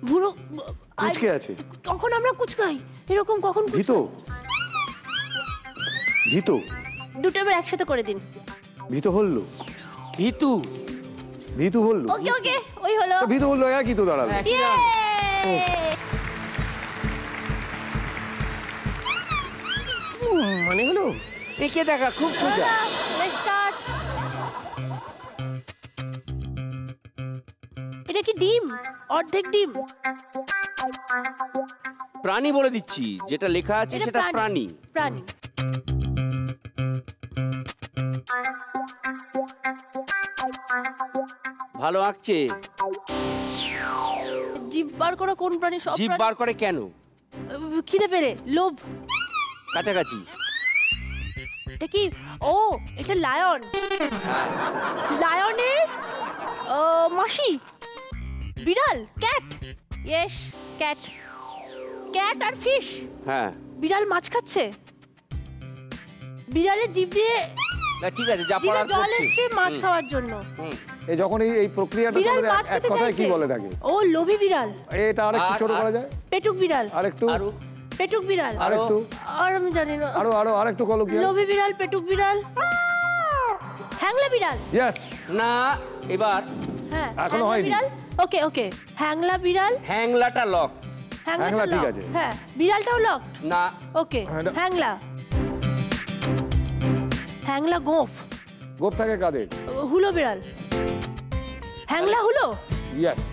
ভুরু কুচকে আছে। কখন আমরা কুচকাই এরকম? কখন ভীত ভীত দুটো এবার একসাথে করে দিন। ভীত হল্লু, ভিতু ভীতু হল্লু, ওকে ওকে, ওই হলো। ভীত হল্লু একই তো দাঁড়ালো। মানে হলো একে দেখা খুব সোজা। এটা কি ডিম? অর্ধেক ডিম। প্রাণী বলে দিচ্ছি, যেটা লেখা আছে এটা সেটা প্রাণী। প্রাণী। ভালো আঁকছে। জিভ বার করো, কোন প্রাণী? সব জিভ বার করে কেন? খিদে পেলে, লোভ। কাছাকাছি। এটা কি? ও এটা লায়ন। লায়নের মাসি। বিড়াল, ক্যাট। Yes, cat. ক্যাট আর ফিশ। হ্যাঁ বিড়াল মাছ খাচ্ছে। বিড়ালের জিভ দিয়ে না, ঠিক আছে, যা জিভে পড়ার জল করছে। এসছে মাছ খাওয়ার জন্য। এই যখন এই প্রক্রিয়াটা বিড়াল চলে মাছ এক খেতে কথায় কি চাইছে। বলে থাকে? ও লোভী বিড়াল। এটা আরেকটু ছোট করা যায়? পেটুক বিড়াল। আরেকটু আরো পেটুক বিড়াল। আরেকটু আর আমি জানি না। আরো আরো আরেকটু কলকিয়াল। লোভী বিড়াল, পেটুক বিড়াল, হ্যাংলা বিড়াল। ইয়েস। না, এবার হ্যাঁ, এখনো হ্যাংলা হয়নি। বিড়াল। ওকে ওকে, হ্যাংলা বিড়াল। হ্যাংলাটা লক। হ্যাংলা ঠিক আছে। হ্যাঁ, বিড়ালটাও লক। না, ওকে, হ্যাঁ, এটা- হ্যাংলা। হ্যাংলা গোঁফ। গোপ থাকে কাদের? হুলো বিড়াল। হ্যাংলা হুলো। ইয়েস।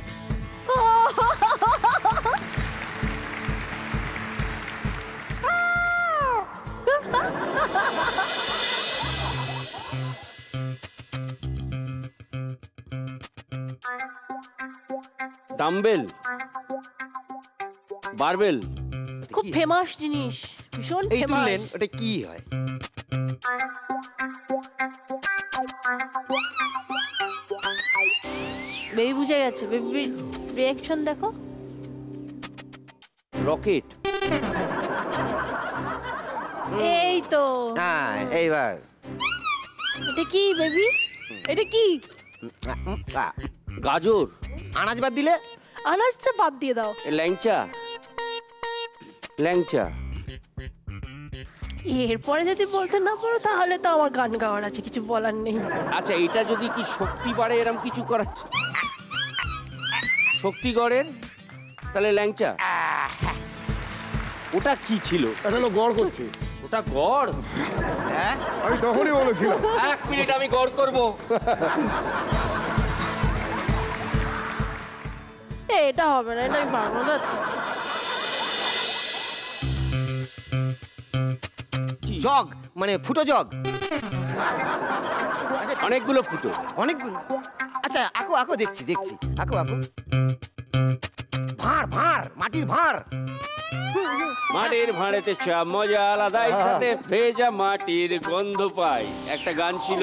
Dumbbell, barbell. খুব ফেমাস জিনিস, ভীষণ এই তুললেন, ফেমাস। ওটা কি হয়? বেবি বুঝে গেছে। বেবি রিঅ্যাকশন দেখো। রকেট। এই তো। হ্যাঁ, এইবার এটা কি বেবি? এটা কি? গাজর। আনাজ বাদ দিলে আনাজটা বাদ দিয়ে দাও। ল্যাংচা। ল্যাংচা। এরপরে যদি বলতে না পারো তাহলে তো আমার গান গাওয়ার আছে, কিছু বলার নেই। আচ্ছা, এটা যদি কি শক্তি বাড়ে এরম কিছু করাচ্ছে, শক্তিগড়ের, তাহলে ল্যাংচা। ওটা কি ছিল? এটা হলো গড় করছে। ওটা গড়? হ্যাঁ, আমি তখনই বলেছিলাম। 1 মিনিট, আমি গড় করব। এটা হবে না, এটা আমি পারবো না। জগ মানে ফুটো জগ। অনেকগুলো ফুটো। অনেকগুলো। আচ্ছা, আঁকো আঁকো, দেখছি দেখছি, আঁকো আঁকো। ভাঁড় ভাঁড়, মাটির ভাঁড়। মাটির ভাঁড়েতে চা মজা আলাদা, সাথে ভেজা মাটির গন্ধ পাই। একটা গান ছিল,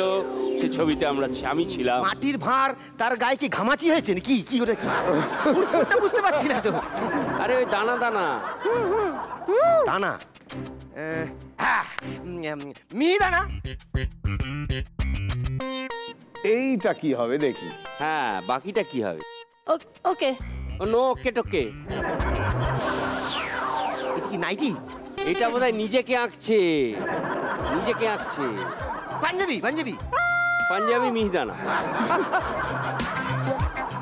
সে ছবিতে আমি ছিলাম। মাটির ভাঁড়, তার গায়ে কি ঘামাচি হয়েছে নাকি? কি ওটা কি? ওটা বুঝতে পারছি না তো। আরে ওই দানা দানা। দানা। মিহিদানা। এইটা কি হবে দেখি? হ্যাঁ, বাকিটা কি হবে? ওকে। ও নো, ওকে টোকে। এটা কি নাইটি? এটা বোধহয় নিজেকে আঁকছে, নিজেকে আঁকছে। পাঞ্জাবি পাঞ্জাবি। পাঞ্জাবি মিহিদানা।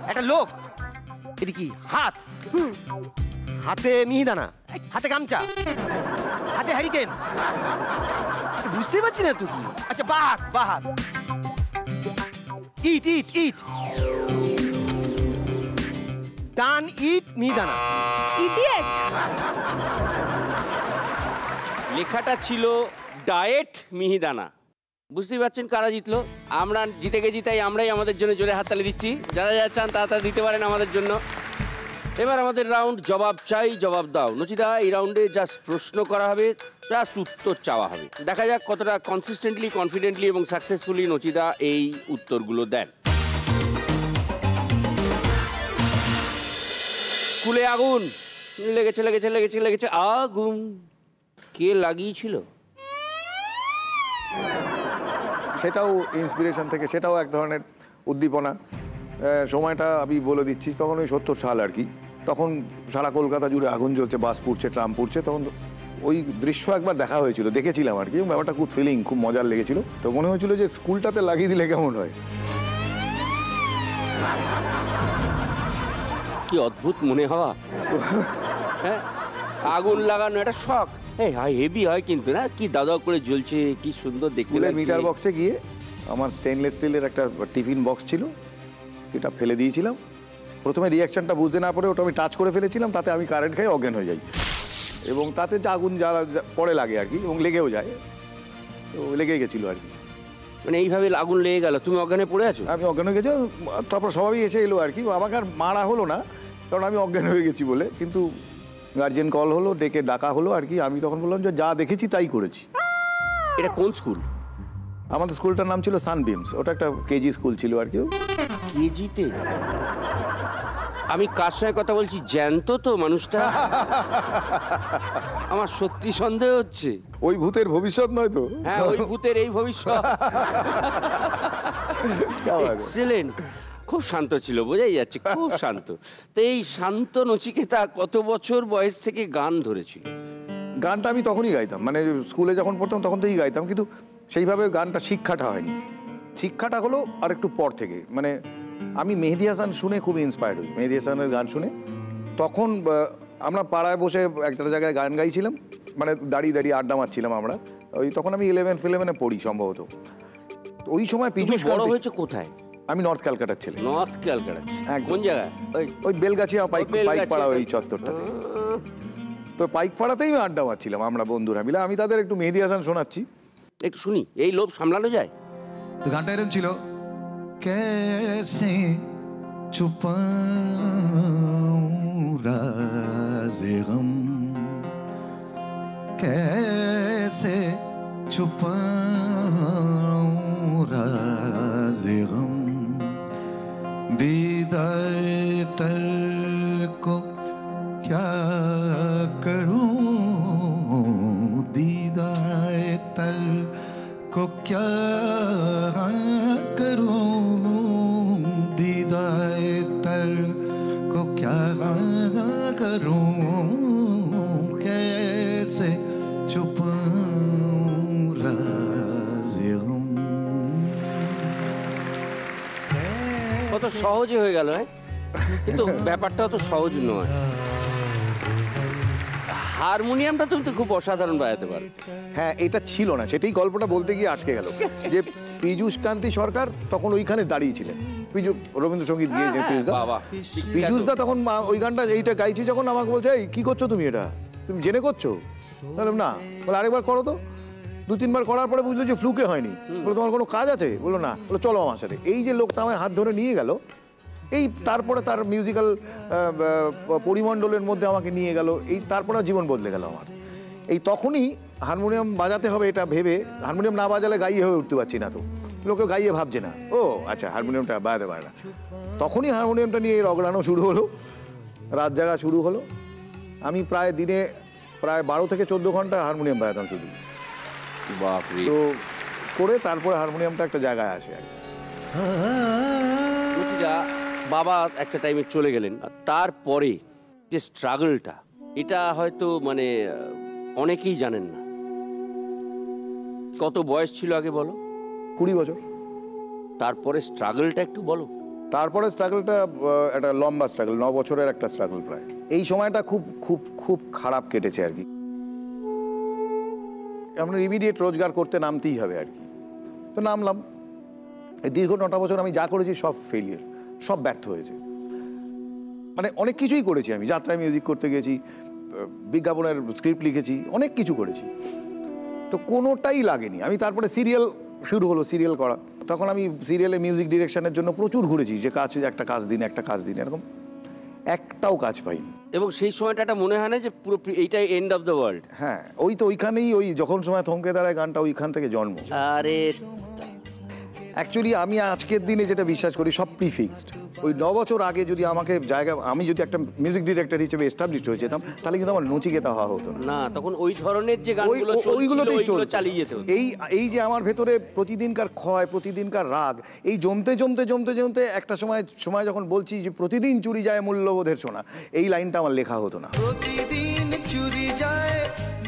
একটা লোক। এটা কি? হাত। হাতে মিহিদানা, হাতে গামছা, হাতে হ্যারিকেন। বুঝতে পারছি না তো কি। আচ্ছা, বাহাত বাহাত। ইট ইট ইট। ডান ইট মিহিদানা। ইডিয়েট। লেখাটা ছিল ডায়েট মিহিদানা। বুঝতেই পারছেন কারা জিতলো? আমরা জিতে গেছি, তাই আমরাই আমাদের জন্য জোরে হাততালি দিচ্ছি। যারা যারা চান তারা দিতে পারেন আমাদের জন্য। এবার আমাদের রাউন্ড জবাব চাই জবাব দাও। নচিদা, এই রাউন্ডে জাস্ট প্রশ্ন করা হবে, জাস্ট উত্তর চাওয়া হবে। দেখা যাক কতটা কনসিস্টেন্টলি, কনফিডেন্টলি এবং সাকসেসফুলি নচিদা এই উত্তরগুলো দেন। স্কুলে আগুন লেগেছে লেগেছে লেগেছে লেগেছে আগুন কে লাগিয়েছিল? সেটাও ইন্সপিরেশন থেকে, সেটাও এক ধরনের উদ্দীপনা। সময়টা আমি বলে দিচ্ছি, তখন ওই 70 সাল আর কি। তখন সারা কলকাতা জুড়ে আগুন জ্বলছে, বাস পুড়ছে, ট্রাম পুড়ছে। তখন ওই দৃশ্য একবার দেখা হয়েছিল, দেখেছিলাম আর কি। ব্যাপারটা খুব থ্রিলিং, খুব মজার লেগেছিল। তো মনে হয়েছিল যে স্কুলটাতে লাগিয়ে দিলে কেমন হয়। কি অদ্ভুত মনে হওয়া। হ্যাঁ, আগুন লাগানো একটা শখ। এই হাই হেভি হয় কিন্তু না, কি দাদা করে জ্বলছে, কি সুন্দর দেখতে স্কুলে লাগছে। মিটার বক্সে গিয়ে আমার স্টেনলেস স্টিলের একটা টিফিন বক্স ছিল, সেটা ফেলে দিয়েছিলাম। প্রথমে রিয়াকশনটা বুঝতে না পারে ওটা আমি টাচ করে ফেলেছিলাম, তাতে আমি কারেন্ট খাই অজ্ঞান হয়ে যাই, এবং তাতে যে আগুন জ্বালা পরে লাগে আর কি, এবং লেগেও যায়। তো লেগে গেছিলো আর কি। মানে এইভাবে আগুন লেগে গেল, তুমি অজ্ঞানে পড়ে আছো? আমি অজ্ঞান হয়ে গেছি। তারপর সবাই এসে এলো আর কি। আমাকে আর মারা হলো না, কারণ আমি অজ্ঞান হয়ে গেছি বলে। কিন্তু গার্জেন কল হলো, ডাকা হলো আর কি। আমি তখন বললাম যে যা দেখেছি তাই করেছি। এটা কোন স্কুল? আমাদের স্কুলটার নাম ছিল সানবিমস। ওটা একটা কেজি স্কুল ছিল আর কি। কেজিতে? আমি কার সঙ্গে কথা বলছি, জ্যান্ত তো মানুষটা? আমার সত্যি সন্দেহ হচ্ছে। ওই ভূতের ভবিষ্যৎ নয় তো? হ্যাঁ, ওই ভূতের এই ভবিষ্যৎ। এক্সেলেন্ট। খুব শান্ত ছিল, বোঝাই যাচ্ছে, খুব শান্ত। তো এই শান্ত নচিকেতা কত বছর বয়স থেকে গান ধরেছিল? গানটা আমি তখনই গাইতাম, মানে স্কুলে যখন পড়তাম তখন থেকেই গাইতাম, কিন্তু সেইভাবে গানটা শিক্ষাটা হয়নি। শিক্ষাটা হলো আর একটু পর থেকে। মানে আমি মেহেদী হাসান শুনে খুব ইন্সপায়ার্ড হই, মেহেদী হাসানের গান শুনে। তখন আমরা পাড়ায় বসে একটা জায়গায় গান গাইছিলাম, মানে দাঁড়িয়ে দাঁড়িয়ে আড্ডা মারছিলাম আমরা। ওই তখন আমি 11-11 পড়ি সম্ভবত। ওই সময় পীযূষ বড় হয়েছে কোথায়? আমি নর্থ ক্যালকাটার ছেলে। নর্থ ক্যালকাটা? একদম। কোন জায়গায়? ওই বেলগাছিয়া পাইকপাড়া, ওই চত্বরটাতে। তো পাইকপাড়াতেই আমি আড্ডা মারছিলাম আমরা বন্ধুরা মিলে। আমি তাদের একটু মেহেদী হাসান শোনাচ্ছি, একটু শুনি। এই লোভ সামলানো যায়? তো গানটা এরকম ছিল, कैसे छुपाऊं राज़े गम, कैसे छुपाऊं राज़े गम, दीदाए तर को क्या करूं, दीदाए तर को क्या करूं, दीदाए तर को क्या करूं, कैसे छुपाऊं राज़े गम। কত সহজে হয়ে গেল, কিন্তু ব্যাপারটা তো সহজ নয়। হারমোনিয়ামটা তুমি তো খুব অসাধারণ বাজাতে পারো। হ্যাঁ, এটা ছিল না, সেটাই গল্পটা বলতে গিয়ে আটকে গেল। যে পীযূষ কান্তি সরকার তখন ওইখানে দাঁড়িয়েছিলেন, রবীন্দ্রসঙ্গীত গিয়েছেন পীযূষদা। পীযূষদা তখন ওই গানটা এইটা গাইছি যখন আমাকে বলছে, এই কি করছো তুমি, এটা তুমি জেনে করছো? বললাম না। বলে আরেকবার করো তো। 2-3 বার করার পরে বুঝলো যে ফ্লুকে হয়নি। বলো তোমার কোনো কাজ আছে? বললো না। বলো চলো আমার সাথে। এই যে লোকটা আমায় হাত ধরে নিয়ে গেল, এই তারপরে তার মিউজিক্যাল পরিমণ্ডলের মধ্যে আমাকে নিয়ে গেল, এই তারপরে জীবন বদলে গেল আমার। এই তখনই হারমোনিয়াম বাজাতে হবে এটা ভেবে, হারমোনিয়াম না বাজালে গাইয়ে হয়ে উঠতে পারছি না। তো লোকে গাইয়ে ভাবছে না, ও আচ্ছা হারমোনিয়ামটা বাজাতে পারে না। তখনই হারমোনিয়ামটা নিয়ে রগড়ানো শুরু হলো, রাত জাগা শুরু হলো। আমি প্রায় দিনে 12 থেকে 14 ঘন্টা হারমোনিয়াম বাজাতাম শুধু। বাপরে। তো করে তারপরে হারমোনিয়ামটা একটা জায়গায় আসে আর কি। বাবা একটা টাইমে চলে গেলেন, আর তারপরে যে স্ট্রাগলটা, এটা হয়তো মানে অনেকেই জানেন না। কত বয়স ছিল আগে বলো? 20 বছর। তারপরে স্ট্রাগলটা একটু বলো। তারপরে স্ট্রাগলটা একটা লম্বা স্ট্রাগল, 9 বছরের একটা স্ট্রাগল প্রায়। এই সময়টা খুব খুব খুব খারাপ কেটেছে আর কি। আপনার ইমিডিয়েট রোজগার করতে নামতেই হবে আর কি। তো নামলাম। এই দীর্ঘ 9টা বছর আমি যা করেছি সব ফেলিয়ার, সব ব্যর্থ হয়েছে। মানে অনেক কিছুই করেছি আমি, যাত্রায় মিউজিক করতে গেছি, বিজ্ঞাপনের স্ক্রিপ্ট লিখেছি, অনেক কিছু করেছি, তো কোনোটাই লাগেনি। আমি তারপরে সিরিয়াল শুরু হলো, সিরিয়াল করা। তখন আমি সিরিয়ালে মিউজিক ডিরেকশনের জন্য প্রচুর ঘুরেছি, যে একটা কাজ দিন, এরকম একটাও কাজ পাইনি। এবং সেই সময়টা একটা মনে হয় না যে পুরো এইটাই এন্ড অফ দ্য ওয়ার্ল্ড? হ্যাঁ, ওই তো ওইখানেই, ওই যখন সময় থমকে দাঁড়ায় গানটা, ওইখান থেকে জন্ম। আরে অ্যাকচুয়ালি আমি আজকের দিনে যেটা বিশ্বাস করি, সব প্রিফিক্সড। ওই 9 বছর আগে যদি আমাকে আমি যদি একটা মিউজিক ডিরেক্টর হিসেবে এস্টাবলিশ হয়ে যেতাম, তাহলে কিন্তু আমার নচিকেতা হওয়া হতো না। না, তখন ওই ধরনের যে গানগুলো ওইগুলোতেই চলতো, চালিয়ে যেত। এই যে আমার ভেতরে প্রতিদিনকার ক্ষয়, প্রতিদিনকার রাগ, এই জমতে একটা সময় যখন বলছি যে প্রতিদিন চুরি যায় মূল্যবোধের সোনা, এই লাইনটা আমার লেখা হতো না। প্রতিদিন চুরি যায়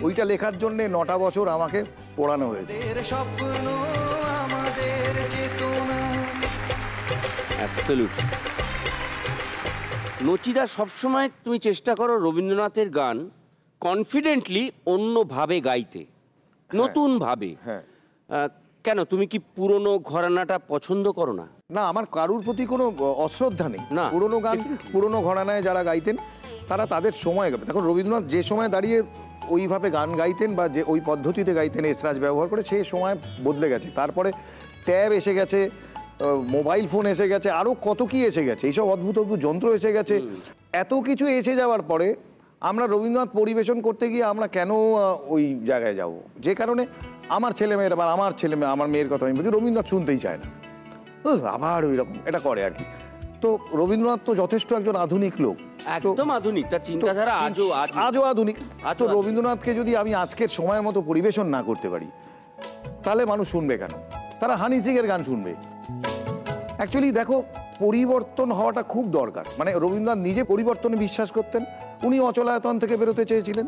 ওইটা লেখার জন্য 9টা বছর আমাকে পড়ানো হয়েছে। স্বপ্ন আমাদের চেতনা। অ্যাবসলিউটলি। নচিদা, সবসময় তুমি চেষ্টা করো রবীন্দ্রনাথের গান কনফিডেন্টলি অন্যভাবে গাইতে, নতুন ভাবে। হ্যাঁ। কেন, তুমি কি পুরনো ঘরানাটা পছন্দ করো না? না, আমার কারুর প্রতি কোনো অশ্রদ্ধা নেই। না, পুরনো গান, পুরনো ঘরানায় যারা গাইতেন তারা তাদের সময়, দেখো রবীন্দ্রনাথ যে সময় দাঁড়িয়ে ওইভাবে গান গাইতেন বা যে ওই পদ্ধতিতে গাইতেন এসরাজ ব্যবহার করে, সেই সময় বদলে গেছে। তারপরে ট্যাব এসে গেছে, মোবাইল ফোন এসে গেছে, আরও কত কি এসে গেছে, এইসব অদ্ভুত অদ্ভুত যন্ত্র এসে গেছে। এত কিছু এসে যাওয়ার পরে আমরা রবীন্দ্রনাথ পরিবেশন করতে গিয়ে আমরা কেন ওই জায়গায় যাব? যে কারণে আমার ছেলেমেয়েরা বা আমার মেয়ের কথা আমি বলছি, রবীন্দ্রনাথ শুনতেই চায় না, আবার ওই রকম এটা করে আর কি। তো রবীন্দ্রনাথ তো যথেষ্ট একজন আধুনিক লোক, একদম আধুনিক, তার চিন্তাধারা আজও আধুনিক। তো রবীন্দ্রনাথকে যদি আমি আজকের সময়ের মতো পরিবেশন না করতে পারি, তাহলে মানুষ শুনবে কেন? তারা হানি সিংয়ের গান শুনবে। অ্যাকচুয়ালি দেখো, পরিবর্তন হওয়াটা খুব দরকার। মানে রবীন্দ্রনাথ নিজে পরিবর্তনে বিশ্বাস করতেন, উনি অচলায়তন থেকে বেরোতে চেয়েছিলেন।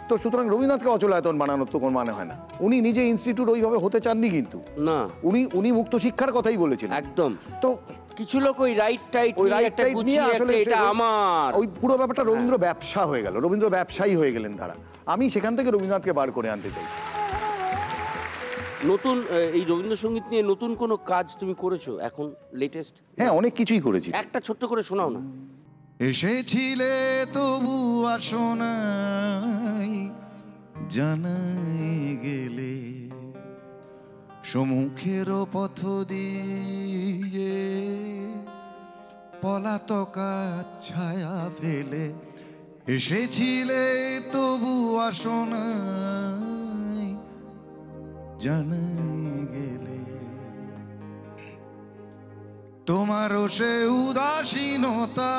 তো সুতরাং রবীন্দ্রনাথকে অচলায়তন বানানোর তো কোনো মানে হয় না। উনি নিজে ইনস্টিটিউট ওইভাবে হতে চাননি, কিন্তু না, উনি মুক্ত শিক্ষার কথাই বলেছিলেন। একদম। তো কিছু লোক ওই রাইট নিয়ে আসলে এটা আমার, ওই পুরো ব্যাপারটা রবীন্দ্র ব্যবসা হয়ে গেল, রবীন্দ্র ব্যবসায়ী হয়ে গেলেন তারা। আমি সেখান থেকে রবীন্দ্রনাথকে বার করে আনতে চাইছি। নতুন এই রবীন্দ্রসঙ্গীত নিয়ে নতুন কোনো কাজ তুমি করেছো এখন লেটেস্ট? হ্যাঁ, অনেক কিছুই করেছি। একটা ছোট্ট করে শোনাও না। এসেছিলে তবু আসো নাই, জানাই গেলে সম্মুখের পথ দিয়ে পলাতকা ছায়া ফেলে। এসেছিলে তবু আসো নাই, জানাই গেলে তোমারও সে উদাসীনতা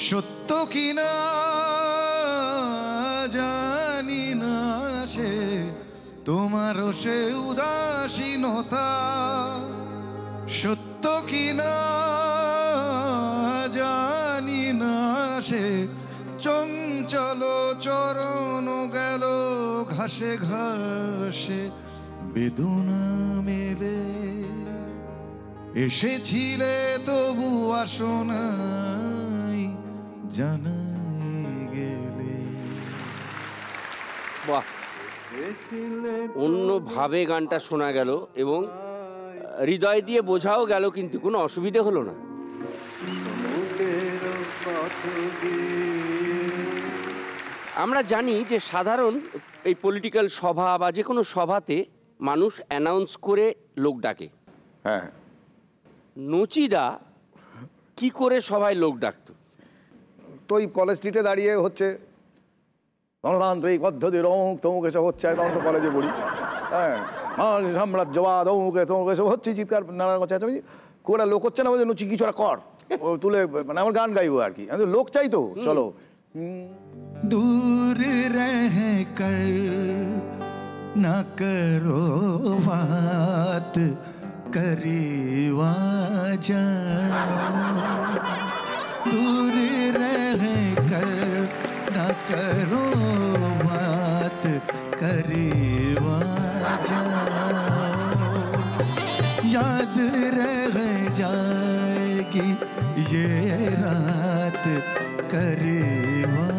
সত্য কিনা জানি না, সে তোমারও সে উদাসীনতা সত্য কিনা জানি না, সে চঞ্চল চরণ গেল ঘাসে ঘাসে বেদনা মেলে। এসেছিলে তবু আসো নাই, জানাই গেলে। বাহ, অন্যভাবে গানটা শোনা গেল এবং হৃদয় দিয়ে বোঝাও গেল, কিন্তু কোনো অসুবিধে হলো না। আমরা জানি যে সাধারণ এই পলিটিক্যাল সভা বা যে কোনো সভাতে মানুষ অ্যানাউন্স করে লোক ডাকে। হ্যাঁ, নচিদা কি করে সবাই লোক ডাকতো? তো ওই কলেজ স্ট্রিটে দাঁড়িয়ে হচ্ছে গণতান্ত্রিক পদ্ধতি অমুক তমুক এসব হচ্ছে, তখন তো কলেজে পড়ি। হ্যাঁ, সাম্রাজ্যবাদ অমুক তমুক এসব হচ্ছে, চিৎকার নানান কথা আছে। খুব একটা লোক হচ্ছে না, বলছে নচি কিছু একটা কর, ও তুলে মানে আমার গান গাইবো আর কি। লোক চাই তো, চলো। दूर रह कर न करो बात, करीब आ जाओ। दूर रह कर न करो बात, करीब आ जाओ। याद रह जाएगी ये रात, करीब आ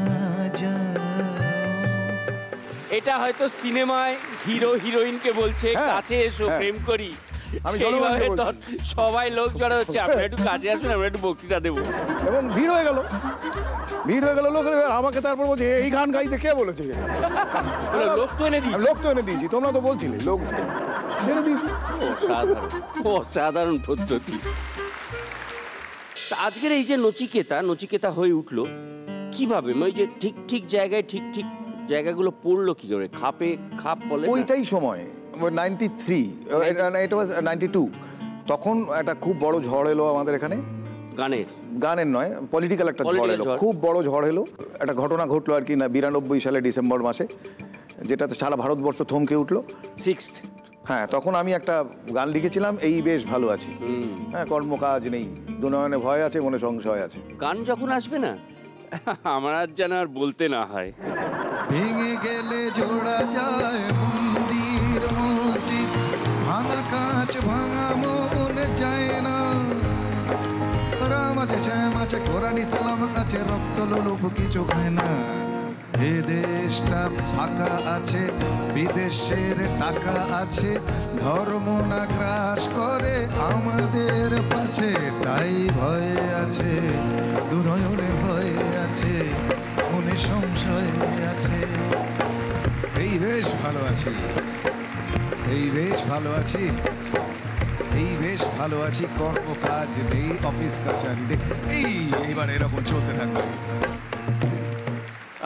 এটা হয়তো সিনেমায় হিরো হিরোইনকে বলছে কাছে এসো প্রেম করি, সবাই লোক জড়ো হচ্ছে, আপনি একটু কাছে আসুন, আমরা একটু বক্তৃতা দেবো। এবং ভিড় হয়ে গেল লোক। আমাকে তারপর বলছে এই গান গাইতে কে বলেছে? লোক তো এনে দিই, লোক তো এনে দিয়েছি, তোমরা তো বলছিলে লোক এনে দিয়েছি। অসাধারণ পদ্ধতি। আজকের এই যে নচিকেতা হয়ে উঠলো কিভাবে? ওই যে ঠিক জায়গায় ঠিক জায়গাগুলো পড়লো কি করে? খাপ বলে ওইটাই সময় 93, এটা ওয়াজ 92। তখন একটা খুব বড় ঝড় এলো আমাদের এখানে, গানের নয়, পলিটিক্যাল একটা ঝড় এলো, খুব বড় ঝড় এলো। একটা ঘটনা ঘটলো আর কি না 92 সালে ডিসেম্বর মাসে, যেটাতে সারা ভারতবর্ষ থমকে উঠলো। 6th, হ্যাঁ, তখন আমি একটা গান লিখেছিলাম, এই বেশ ভালো আছি। হ্যাঁ, কর্মকাজ নেই, দুনয়নে ভয় আছে, মনে সংশয় আছে। গান যখন আসবে না আমার আর যেন আর বলতে না হয়। ভেঙে গেলে জোড়া যায় মন্দির মসজিদ, ভাঙা কাঁচ ভাঙা মন যায় না। রাম আছে, শ্যাম আছে, কোরআন ইসলাম আছে, রক্ত লোলুপ কিছু খায় না। এ দেশটা ফাঁকা আছে, বিদেশের টাকা আছে, ধর্ম না গ্রাস করে আমাদের পাছে। তাই ভয়ে আছে, দুনয়নে ভয়ে আছে, মনে সংশয় আছে। এই বেশ ভালো আছি, এই বেশ ভালো আছি, এই বেশ ভালো আছি, কর্মকাজ নেই, অফিস কাছারি নেই। এইবার এরকম চলতে থাকবে।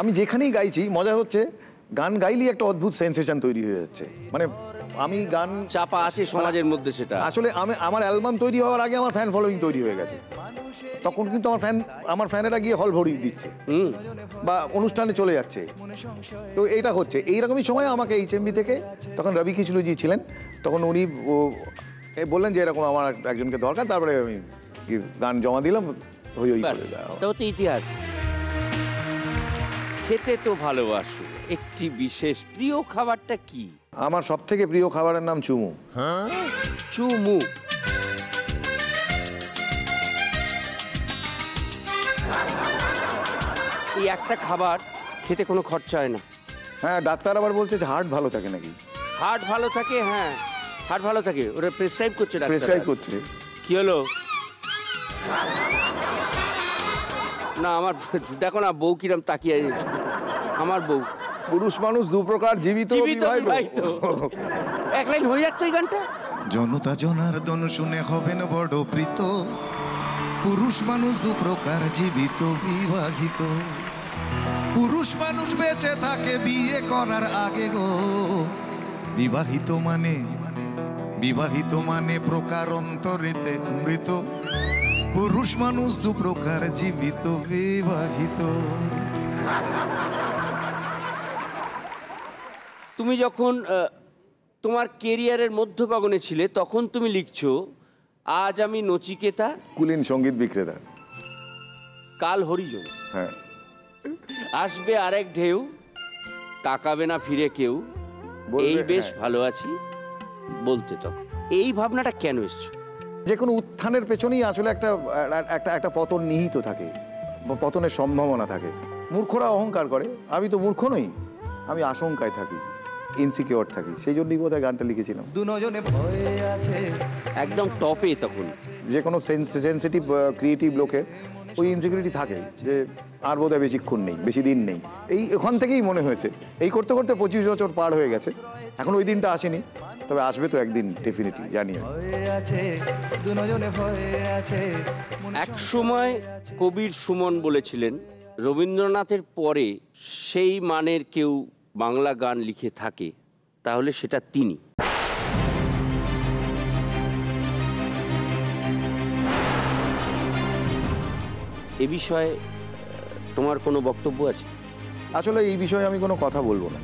আমি যেখানেই গাইছি মজা হচ্ছে, গান গাইলেই একটা অদ্ভুত সেন্সেশন তৈরি হয়ে যাচ্ছে। মানে আমি গান চাপা আছে সমাজের মধ্যে, সেটা আসলে আমার অ্যালবাম তৈরি হওয়ার আগে আমার ফ্যান ফলোইং তৈরি হয়ে গেছে। তখন কিন্তু আমার ফ্যানেরা গিয়ে হল ভরিয়ে দিচ্ছে বা অনুষ্ঠানে চলে যাচ্ছে। তো এইটা হচ্ছে এইরকমই সময় আমাকে HMV থেকে, তখন রবি কিচলুজি ছিলেন, তখন উনি বললেন যে এরকম আমার একজনকে দরকার। তারপরে আমি গান জমা দিলাম, তাও তো ইতিহাস। খেতে তো ভালোবাসো, একটি বিশেষ প্রিয় খাবারটা কি? আমার সব থেকে প্রিয় খাবারের নাম চুমু। চুমু, এই একটা খাবার খেতে কোনো খরচা হয় না। হ্যাঁ, ডাক্তার আবার বলছে যে হার্ট ভালো থাকে নাকি? হার্ট ভালো থাকে, হ্যাঁ হার্ট ভালো থাকে, ওরা প্রেসক্রাইব করছে, প্রেসক্রাইব করছে। কি হলো না, আমার দেখো না বউ কিরম তাকিয়ে আছে। আমার বউ, পুরুষ মানুষ দু প্রকার, জীবিত বিবাহিত। এক লাইন হয়ে যাক তো এই গানটা। জনতা জনার্দন শুনে হবেন বড় প্রীত, পুরুষ মানুষ দু প্রকার, জীবিত বিবাহিত। পুরুষ মানুষ বেঁচে থাকে বিয়ে করার আগে গো, বিবাহিত মানে প্রকার অন্তরেতে মৃত। পুরুষ মানুষ দু প্রকার, জীবিত বিবাহিত। তুমি যখন তোমার কেরিয়ারের মধ্যগগনে ছিলে, তখন তুমি লিখছো, আজ আমি নচিকেতা, কুলীন সঙ্গীত বিক্রেতা, কাল হরিজন, হ্যাঁ আসবে আরেক ঢেউ, তাকাবে না ফিরে কেউ, এই বেশ ভালো আছি বলতে। তখন এই ভাবনাটা কেন এসছে? যে কোনো উত্থানের পেছনেই আসলে একটা পতন নিহিত থাকে, পতনের সম্ভাবনা থাকে। মূর্খরা অহংকার করে, আমি তো মূর্খ নই, আমি আশঙ্কায় থাকি, ইনসিকিউর থাকি। সেই জন্যই বোধহয় গানটা লিখেছিলাম। একদম টপে তখন যে কোনো সেন্সিটিভ ক্রিয়েটিভ লোকের ওই ইনসিকিউরিটি থাকে যে আর বোধহয় বেশিক্ষণ নেই, বেশি দিন নেই। ওখান থেকেই মনে হয়েছে। এই করতে করতে 25 বছর পার হয়ে গেছে, এখন ওই দিনটা আসেনি, তবে আসবে তো একদিন, ডেফিনেটলি জানি। এক সময় কবির সুমন বলেছিলেন, রবীন্দ্রনাথের পরে সেই মানের কেউ বাংলা গান লিখে থাকে তাহলে সেটা তিনি। এ বিষয়ে তোমার কোনো বক্তব্য আছে? আসলে এই বিষয়ে আমি কোনো কথা বলবো না।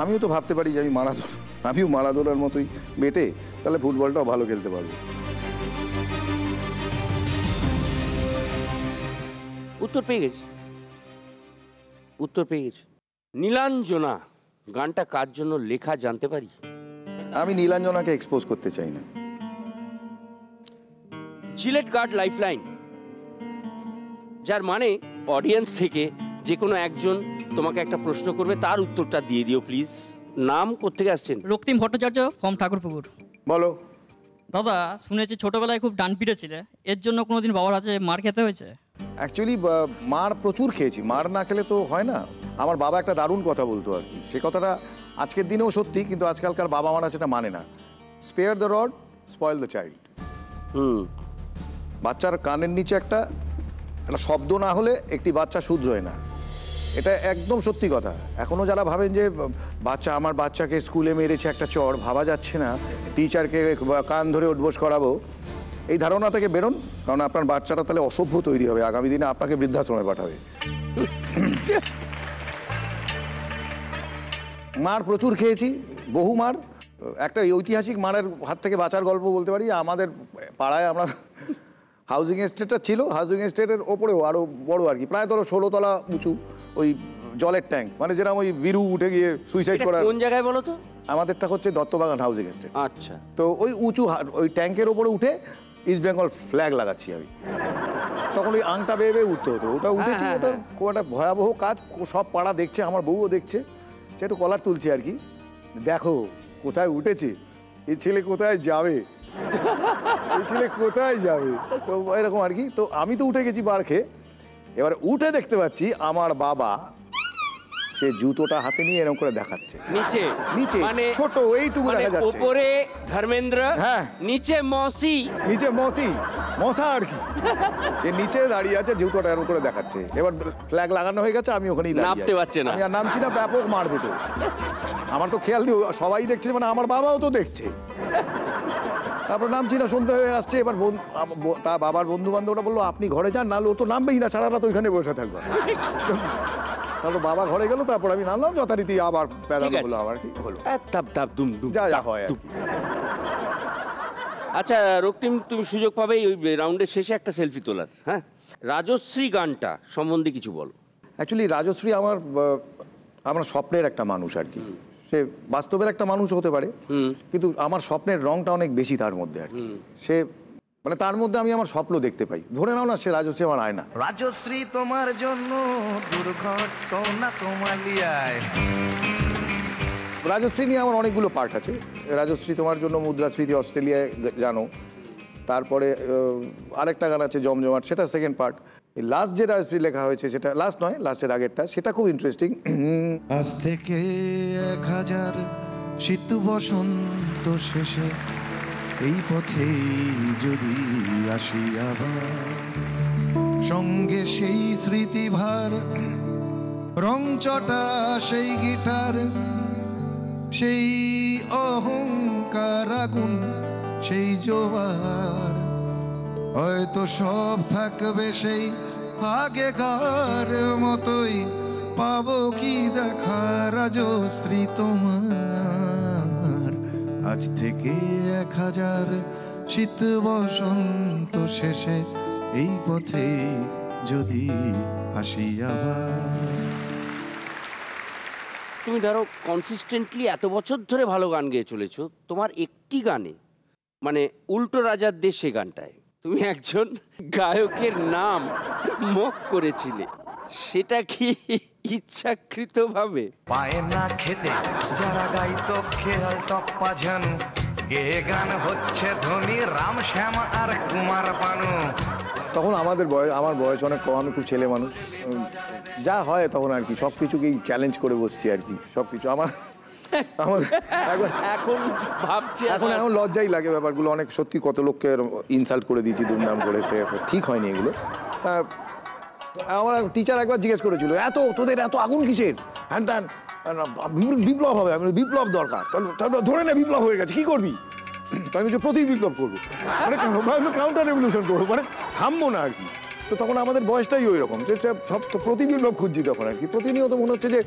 আমিও তো ভাবতে পারি যে আমিও মারাদোনার মতোই বেটে, তাহলে ফুটবলটাও ভালো খেলতে পারবো। উত্তর পেয়ে গেছি। নীলাঞ্জনা গানটা কার জন্য লেখা জানতে পারি? আমি নীলাঞ্জনাকে এক্সপোজ করতে চাই না। জিলেট গার্ড লাইফলাইন, যার মানে অডিয়েন্স থেকে যে কোনো একজন তোমাকে একটা প্রশ্ন করবে, তার উত্তরটা দিয়ে দিও প্লিজ। নাম কোত্থেকে আসছেন? রক্তিম ভট্টাচার্য, ফ্রম ঠাকুরপুকুর। বলো। দাদা, শুনেছি ছোটবেলায় খুব ডান পিটে ছিলে, এর জন্য কোনোদিন বাবার কাছে মার খেতে হয়েছে? অ্যাকচুয়ালি মার প্রচুর খেয়েছি, মার না খেলে তো হয় না। আমার বাবা একটা দারুণ কথা বলতো আর কি, সে কথাটা আজকের দিনেও সত্যি, কিন্তু আজকালকার বাবা মারা সেটা মানে না। Spare the rod, spoil the child. বাচ্চার কানের নিচে একটা শব্দ না হলে একটি বাচ্চা শুধরোয় না। এটা একদম সত্যি কথা। এখনো যারা ভাবেন যে বাচ্চা আমার বাচ্চাকে স্কুলে মেরেছে একটা চড়, ভাবা যাচ্ছে না টিচারকে কান ধরে উঠবোস করাবো, এই ধারণা থেকে বেরোন, কারণ আপনার বাচ্চাটা তাহলে অসভ্য তৈরি হবে, আগামী দিনে আপনাকে বৃদ্ধাশ্রমে পাঠাবে। মার প্রচুর খেয়েছি, বহু মার। একটা ঐতিহাসিক মারের হাত থেকে বাঁচার গল্প বলতে পারি। আমাদের পাড়ায় আমরা হাউজিং এস্টেটটা ছিল, হাউজিং এস্টেটের ওপরেও আরও বড় আর কি, প্রায় ধরো 16 তলা উঁচু ওই জলের ট্যাঙ্ক, মানে যেরকম ওই বীরু উঠে গিয়ে সুইসাইড করার। কোন জায়গায় বলো তো? আমাদেরটা হচ্ছে দত্তবাগান হাউজিং এস্টেট। আচ্ছা। তো ওই উঁচু ওই ট্যাঙ্কের ওপরে উঠে ইস্ট বেঙ্গল ফ্ল্যাগ লাগাচ্ছি আমি, তখন ওই আংটা বেয়ে বেয়ে উঠতে হতো। ওটা উঠেছি, ওটা খুব একটা ভয়াবহ কাজ, সব পাড়া দেখছে, আমার বউও দেখছে, সে একটু কলার তুলছে আর কি, দেখো কোথায় উঠেছে, এই ছেলে কোথায় যাবে, এই ছেলে কোথায় যাবে, তো এরকম আর কি। তো আমি তো উঠে গেছি বার খেয়ে, এবারে উঠে দেখতে পাচ্ছি আমার বাবা সে জুতোটা হাতে নিয়ে এরকম করে দেখাচ্ছে নিচে, নিচে মানে ছোট এইটুকু দেখা যাচ্ছে, উপরে ধর্মেন্দ্র, হ্যাঁ নিচে মসি, নিচে মসি মশা আর কি, সে নিচে দাঁড়িয়ে আছে, জুতোটা এরকম করে দেখাচ্ছে। এবার ফ্ল্যাগ লাগানো হয়ে গেছে, আমি ওখানেই নামতে পারছে না, আমি আর নামছি না, ব্যাপক মারপিট। আমার তো খেয়াল নেই, সবাই দেখছে, মানে আমার বাবাও তো দেখছে। তারপর নামছি না, সন্ধ্যা হয়ে আসছে। এবার তা বাবার বন্ধু বান্ধবরা বললো আপনি ঘরে যান, নাহলে ও তো নামবেই না, সারা রাত ওইখানে বসে থাকবে। তারপর বাবা ঘরে গেল, তারপর আমি নামলাম, যথারীতি আবার প্যাদানো হলো, আবার কি হলো, যা যা হয় আর কি। আচ্ছা রক্তিম, তুমি সুযোগ পাবে ওই রাউন্ডের শেষে একটা সেলফি তোলার। হ্যাঁ, রাজশ্রী গানটা সম্বন্ধে কিছু বলো। অ্যাকচুয়ালি রাজশ্রী আমার স্বপ্নের একটা মানুষ আর কি, সে বাস্তবের একটা মানুষ হতে পারে, কিন্তু আমার স্বপ্নের রংটা অনেক বেশি তার মধ্যে আর কি। সে মানে তার মধ্যে আমি আমার স্বপ্ন দেখতে পাই, ধরে নাও না সে রাজশ্রী আমার আয়না। রাজশ্রী তোমার জন্য দুর্ঘটনা সোমালিয়ায়। রাজশ্রী নিয়ে আমার অনেকগুলো পার্ট আছে। রাজশ্রী তোমার জন্য মুদ্রাস্ফীতি অস্ট্রেলিয়ায় জানো, তারপরে আরেকটা গান আছে জমজমাট, সেটা সেকেন্ড পার্ট। লাস্ট যে রাজশ্রী লেখা হয়েছে, সেটা লাস্ট নয়, লাস্টের আগেরটা, সেটা খুব ইন্টারেস্টিং। আজ থেকে 1000 শীত বসন্ত শেষে এই পথেই যদি আসি আবার, সঙ্গে সেই স্মৃতিভার, রংচটা সেই গিটার, সেই অহংকার আগুন, সেই জোয়ার, হয়তো সব থাকবে সেই আগেকার মতোই, পাবো কি দেখা রাজশ্রী তোমার। আজ থেকে 1000 শীত বসন্ত শেষে এই পথে যদি আসি আবার। তুমি ধরো কনসিস্টেন্টলি এত বছর ধরে ভালো গান গেয়ে চলেছো, তোমার একটি গানে মানে উল্টো রাজার দেশে গানটায় তুমি একজন গায়কের নাম মুখ করেছিলে, সেটা কি ইচ্ছাকৃতভাবে? পায় না খেতে যারা গাইতো খেয়াল টপ্পা ঝানু, গে গান হচ্ছে ধনী রাম শ্যাম আর কুমার পানু। তখন আমার বয়স অনেক কম, আমি খুব ছেলে মানুষ, যা হয় তখন আর কি, সব কিছুকেই চ্যালেঞ্জ করে বসছি আর কি, সব কিছু আমার এখন ভাবছি, এখন লজ্জাই লাগে ব্যাপারগুলো অনেক, সত্যি কত লোককে ইনসাল্ট করে দিয়েছি, দুর্নাম করেছে, ঠিক হয়নি এগুলো। আমার টিচার একবার জিজ্ঞেস করেছিল, তোদের এত আগুন কিসের, হ্যান ত্যান, বিপ্লব হবে। আমি বিপ্লব দরকার, তাহলে ধরে নে বিপ্লব হয়ে গেছে, কি করবি? তো আমি প্রতি বিপ্লব করবো, মানে কাউন্টার রেভলিউশন করবো, মানে থামবো না আর কি। তো তখন আমাদের বয়সটাই ওই রকম, যে সব তো প্রতি বিপ্লব খুঁজছি তখন আর কি। প্রতিনিয়ত মনে হচ্ছে যে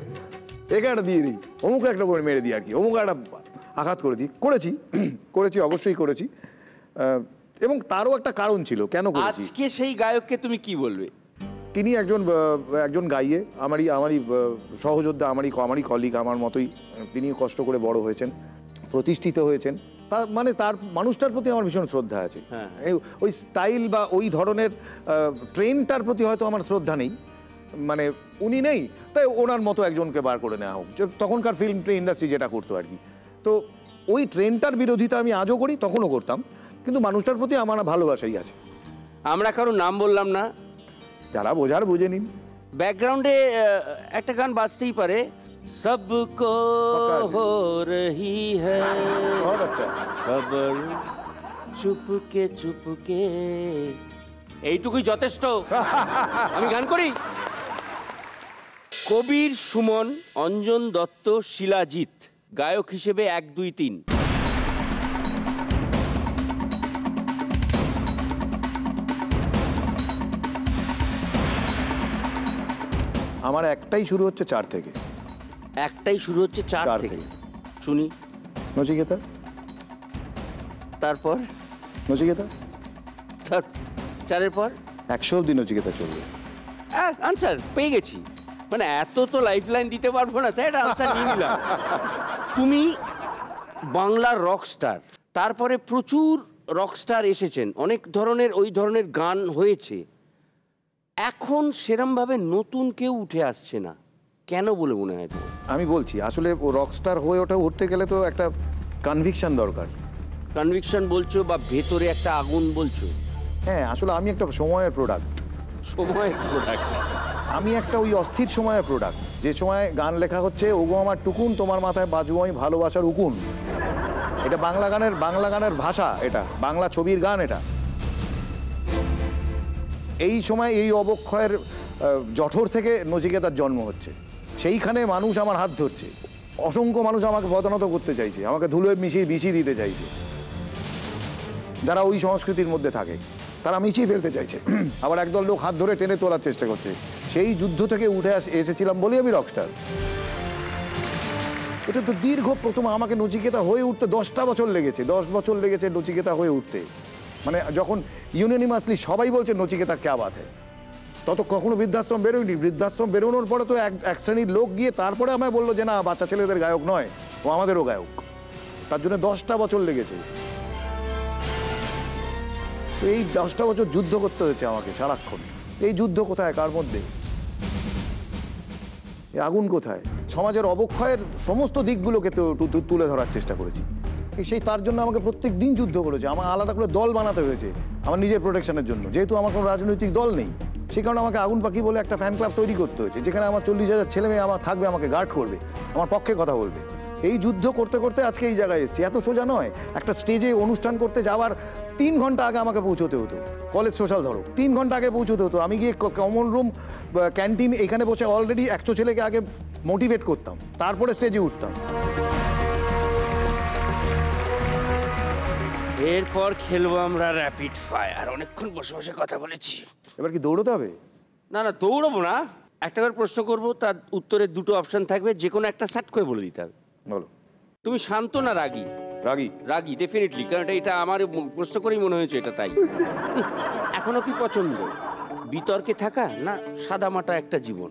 একে একটা দিয়ে দিই, অমুক একটা করে মেরে দিই আর কি, অমুক একটা আঘাত করে দিই। করেছি অবশ্যই করেছি, এবং তারও একটা কারণ ছিল কেন করেছি। আজকে সেই গায়ককে তুমি কি বলবে? তিনি একজন গাইয়ে, আমারই সহযোদ্ধা, আমারই কলিগ, আমার মতোই তিনি কষ্ট করে বড় হয়েছেন, প্রতিষ্ঠিত হয়েছেন। তার মানুষটার প্রতি আমার ভীষণ শ্রদ্ধা আছে। ওই স্টাইল বা ওই ধরনের ট্রেনটার প্রতি হয়তো আমার শ্রদ্ধা নেই, মানে উনি নেই, তাই ওনার মতো একজনকে বার করে নেওয়া হোক, তখনকার ফিল্ম ইন্ডাস্ট্রি যেটা করতো আর কি। তো ওই ট্রেনটার বিরোধিতা আমি আজও করি, তখনও করতাম, কিন্তু মানুষটার প্রতি আমার ভালোবাসাই আছে। আমরা কারো নাম বললাম না, যারা বোঝার বুঝে নিন। ব্যাকগ্রাউন্ডে একটা গান বাজতেই পারে, सबको हो रही है খবর চুপকে চুপকে, এইটুকুই যথেষ্ট। আমি গান করি। কবির, সুমন, অঞ্জন দত্ত, শিলাজিৎ, গায়ক হিসেবে 1, 2, 3। আমার একটাই শুরু হচ্ছে 4 থেকে। একটাই শুরু হচ্ছে 4 থেকে। শুনি। নচিকেতা। তারপর নচিকেতা। 4-এর পর 100 অব্দি নচিকেতা চলবে। আনসার পেয়ে গেছি। মানে এত তো লাইফ লাইন দিতে পারবো না, তাই এটা আনসার নিয়ে নিলাম। তুমি বাংলার রকস্টার, তারপরে প্রচুর রকস্টার এসেছেন, অনেক ধরনের ওই ধরনের গান হয়েছে। এখন সেরমভাবে নতুন কেউ উঠে আসছে না, কেন বলে মনে হয়? আমি বলছি আসলে ও রকস্টার হয়ে ওটা উঠতে গেলে তো একটা কনভিকশন দরকার। কনভিকশন বলছো বা ভেতরে একটা আগুন বলছো? হ্যাঁ, আসলে আমি একটা সময়ের প্রোডাক্ট। সময়ের প্রোডাক্ট? আমি একটা ওই অস্থির সময়ের প্রোডাক্ট, যে সময় গান লেখা হচ্ছে ওগো আমার টুকুন তোমার মাথায় বাজবো আমি ভালোবাসার উকুন। এটা বাংলা গানের ভাষা, এটা বাংলা ছবির গান। এটা এই সময় এই অবক্ষয়ের জঠর থেকে নচিকেতার জন্ম হচ্ছে। সেইখানে মানুষ আমার হাত ধরছে, অসংখ্য মানুষ আমাকে বদনত করতে চাইছে, আমাকে ধুলোয় মিশিয়ে দিতে চাইছে। যারা ওই সংস্কৃতির মধ্যে থাকে তারা মিশিয়ে ফেলতে চাইছে, আবার একদল লোক হাত ধরে টেনে তোলার চেষ্টা করছে। সেই যুদ্ধ থেকে উঠে এসেছিলাম বলেই আমি রকস্টার। এটা তো দীর্ঘ, প্রথম আমাকে নচিকেতা হয়ে উঠতে 10টা বছর লেগেছে, 10 বছর লেগেছে নচিকেতা হয়ে উঠতে। মানে যখন ইউনানিমাসলি সবাই বলছে নচিকেতা ক্যা বাত হ্যায়, তত কখনো বৃদ্ধাশ্রম বেরোয়নি। বৃদ্ধাশ্রম বেরোনোর পরে তো এক শ্রেণীর লোক গিয়ে তারপরে আমায় বললো যে না, বাচ্চা ছেলেদের গায়ক নয়, ও আমাদেরও গায়ক। তার জন্য 10টা বছর লেগেছে। তো এই 10টা বছর যুদ্ধ করতে হয়েছে আমাকে সারাক্ষণ। এই যুদ্ধ কোথায়, কার মধ্যে, এই আগুন কোথায়? সমাজের অবক্ষয়ের সমস্ত দিকগুলোকে তুলে ধরার চেষ্টা করেছি। সেই তার জন্য আমাকে প্রত্যেক দিন যুদ্ধ করেছে। আমার আলাদা করে দল বানাতে হয়েছে আমার নিজের প্রোটেকশনের জন্য, যেহেতু আমার কোনো রাজনৈতিক দল নেই। সেই কারণে আমাকে আগুন পাখি বলে একটা ফ্যান ক্লাব তৈরি করতে হয়েছে, যেখানে আমার 40,000 ছেলে মেয়ে আমার থাকবে, আমাকে গার্ড করবে, আমার পক্ষে কথা বলবে। এই যুদ্ধ করতে করতে আজকে এই জায়গায় এসেছি। এত সোজা নয়। একটা স্টেজে অনুষ্ঠান করতে যাওয়ার 3 ঘন্টা আগে আমাকে পৌঁছতে হতো। কলেজ সোশ্যাল ধরো 3 ঘন্টা আগে পৌঁছতে হতো। আমি গিয়ে কমন রুম, ক্যান্টিন, এখানে বসে অলরেডি 100 ছেলেকে আগে মোটিভেট করতাম, তারপরে স্টেজে উঠতাম। এরপর খেলবো আমরা র্যাপিড ফায়ার। অনেকক্ষণ বসে বসে কথা বলেছি, এবার কি দৌড়তে হবে? না না, দৌড়বো না। একটা করে প্রশ্ন করবো, তার উত্তরে 2টো অপশন থাকবে, যে কোনো একটা সেট করে বলে দিতে হবে। বলো। তুমি শান্ত না রাগী? রাগী। রাগী ডেফিনেটলি, কারণ এটা আমার প্রশ্ন করেই মনে হয়েছে এটা তাই। এখনো কি পছন্দ বিতর্কে থাকা না সাদামাটা একটা জীবন?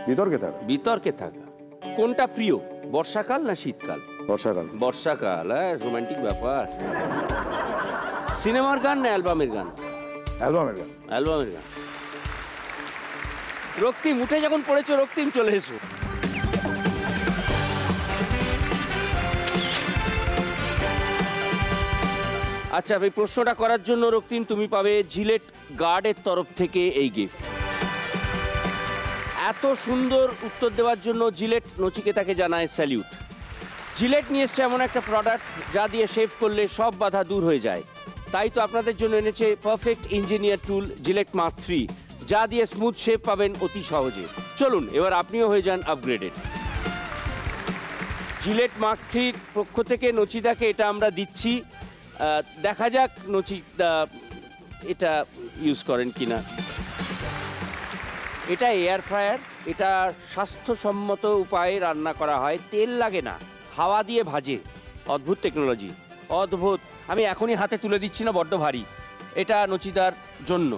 বিতর্কে থাকা। বিতর্কে থাকা। কোনটা প্রিয়, বর্ষাকাল না শীতকাল? বর্ষাকাল। বর্ষাকাল, হ্যাঁ, রোমান্টিক ব্যাপার। সিনেমার গান না অ্যালবামের গান? অ্যালবামের গান। অ্যালবামের গান। রক্তিম, উঠে যখন পড়েছো রক্তিম, চলে এসো। আচ্ছা, এই প্রশ্নটা করার জন্য রক্তিম তুমি পাবে জিলেট গার্ডের তরফ থেকে এই গিফট। এত সুন্দর উত্তর দেওয়ার জন্য জিলেট নচিকেতাকে জানায় স্যালিউট। জিলেট নিয়ে এসছে এমন একটা প্রোডাক্ট যা দিয়ে শেভ করলে সব বাধা দূর হয়ে যায়। তাই তো আপনাদের জন্য এনেছে পারফেক্ট ইঞ্জিনিয়ার টুল জিলেট মার্ক 3, যা দিয়ে স্মুথ শেভ পাবেন অতি সহজে। চলুন এবার আপনিও হয়ে যান আপগ্রেডেড। জিলেট মার্ক 3 পক্ষ থেকে নচিতাকে এটা আমরা দিচ্ছি। দেখা যাক নচিতা এটা ইউজ করেন কিনা। এটা এয়ার ফ্রায়ার, এটা স্বাস্থ্যসম্মত উপায়ে রান্না করা হয়, তেল লাগে না, হাওয়া দিয়ে ভাজে। অদ্ভুত টেকনোলজি, অদ্ভুত। আমি এখনই হাতে তুলে দিচ্ছি না, বড্ড ভারী। এটা নচিতার জন্য।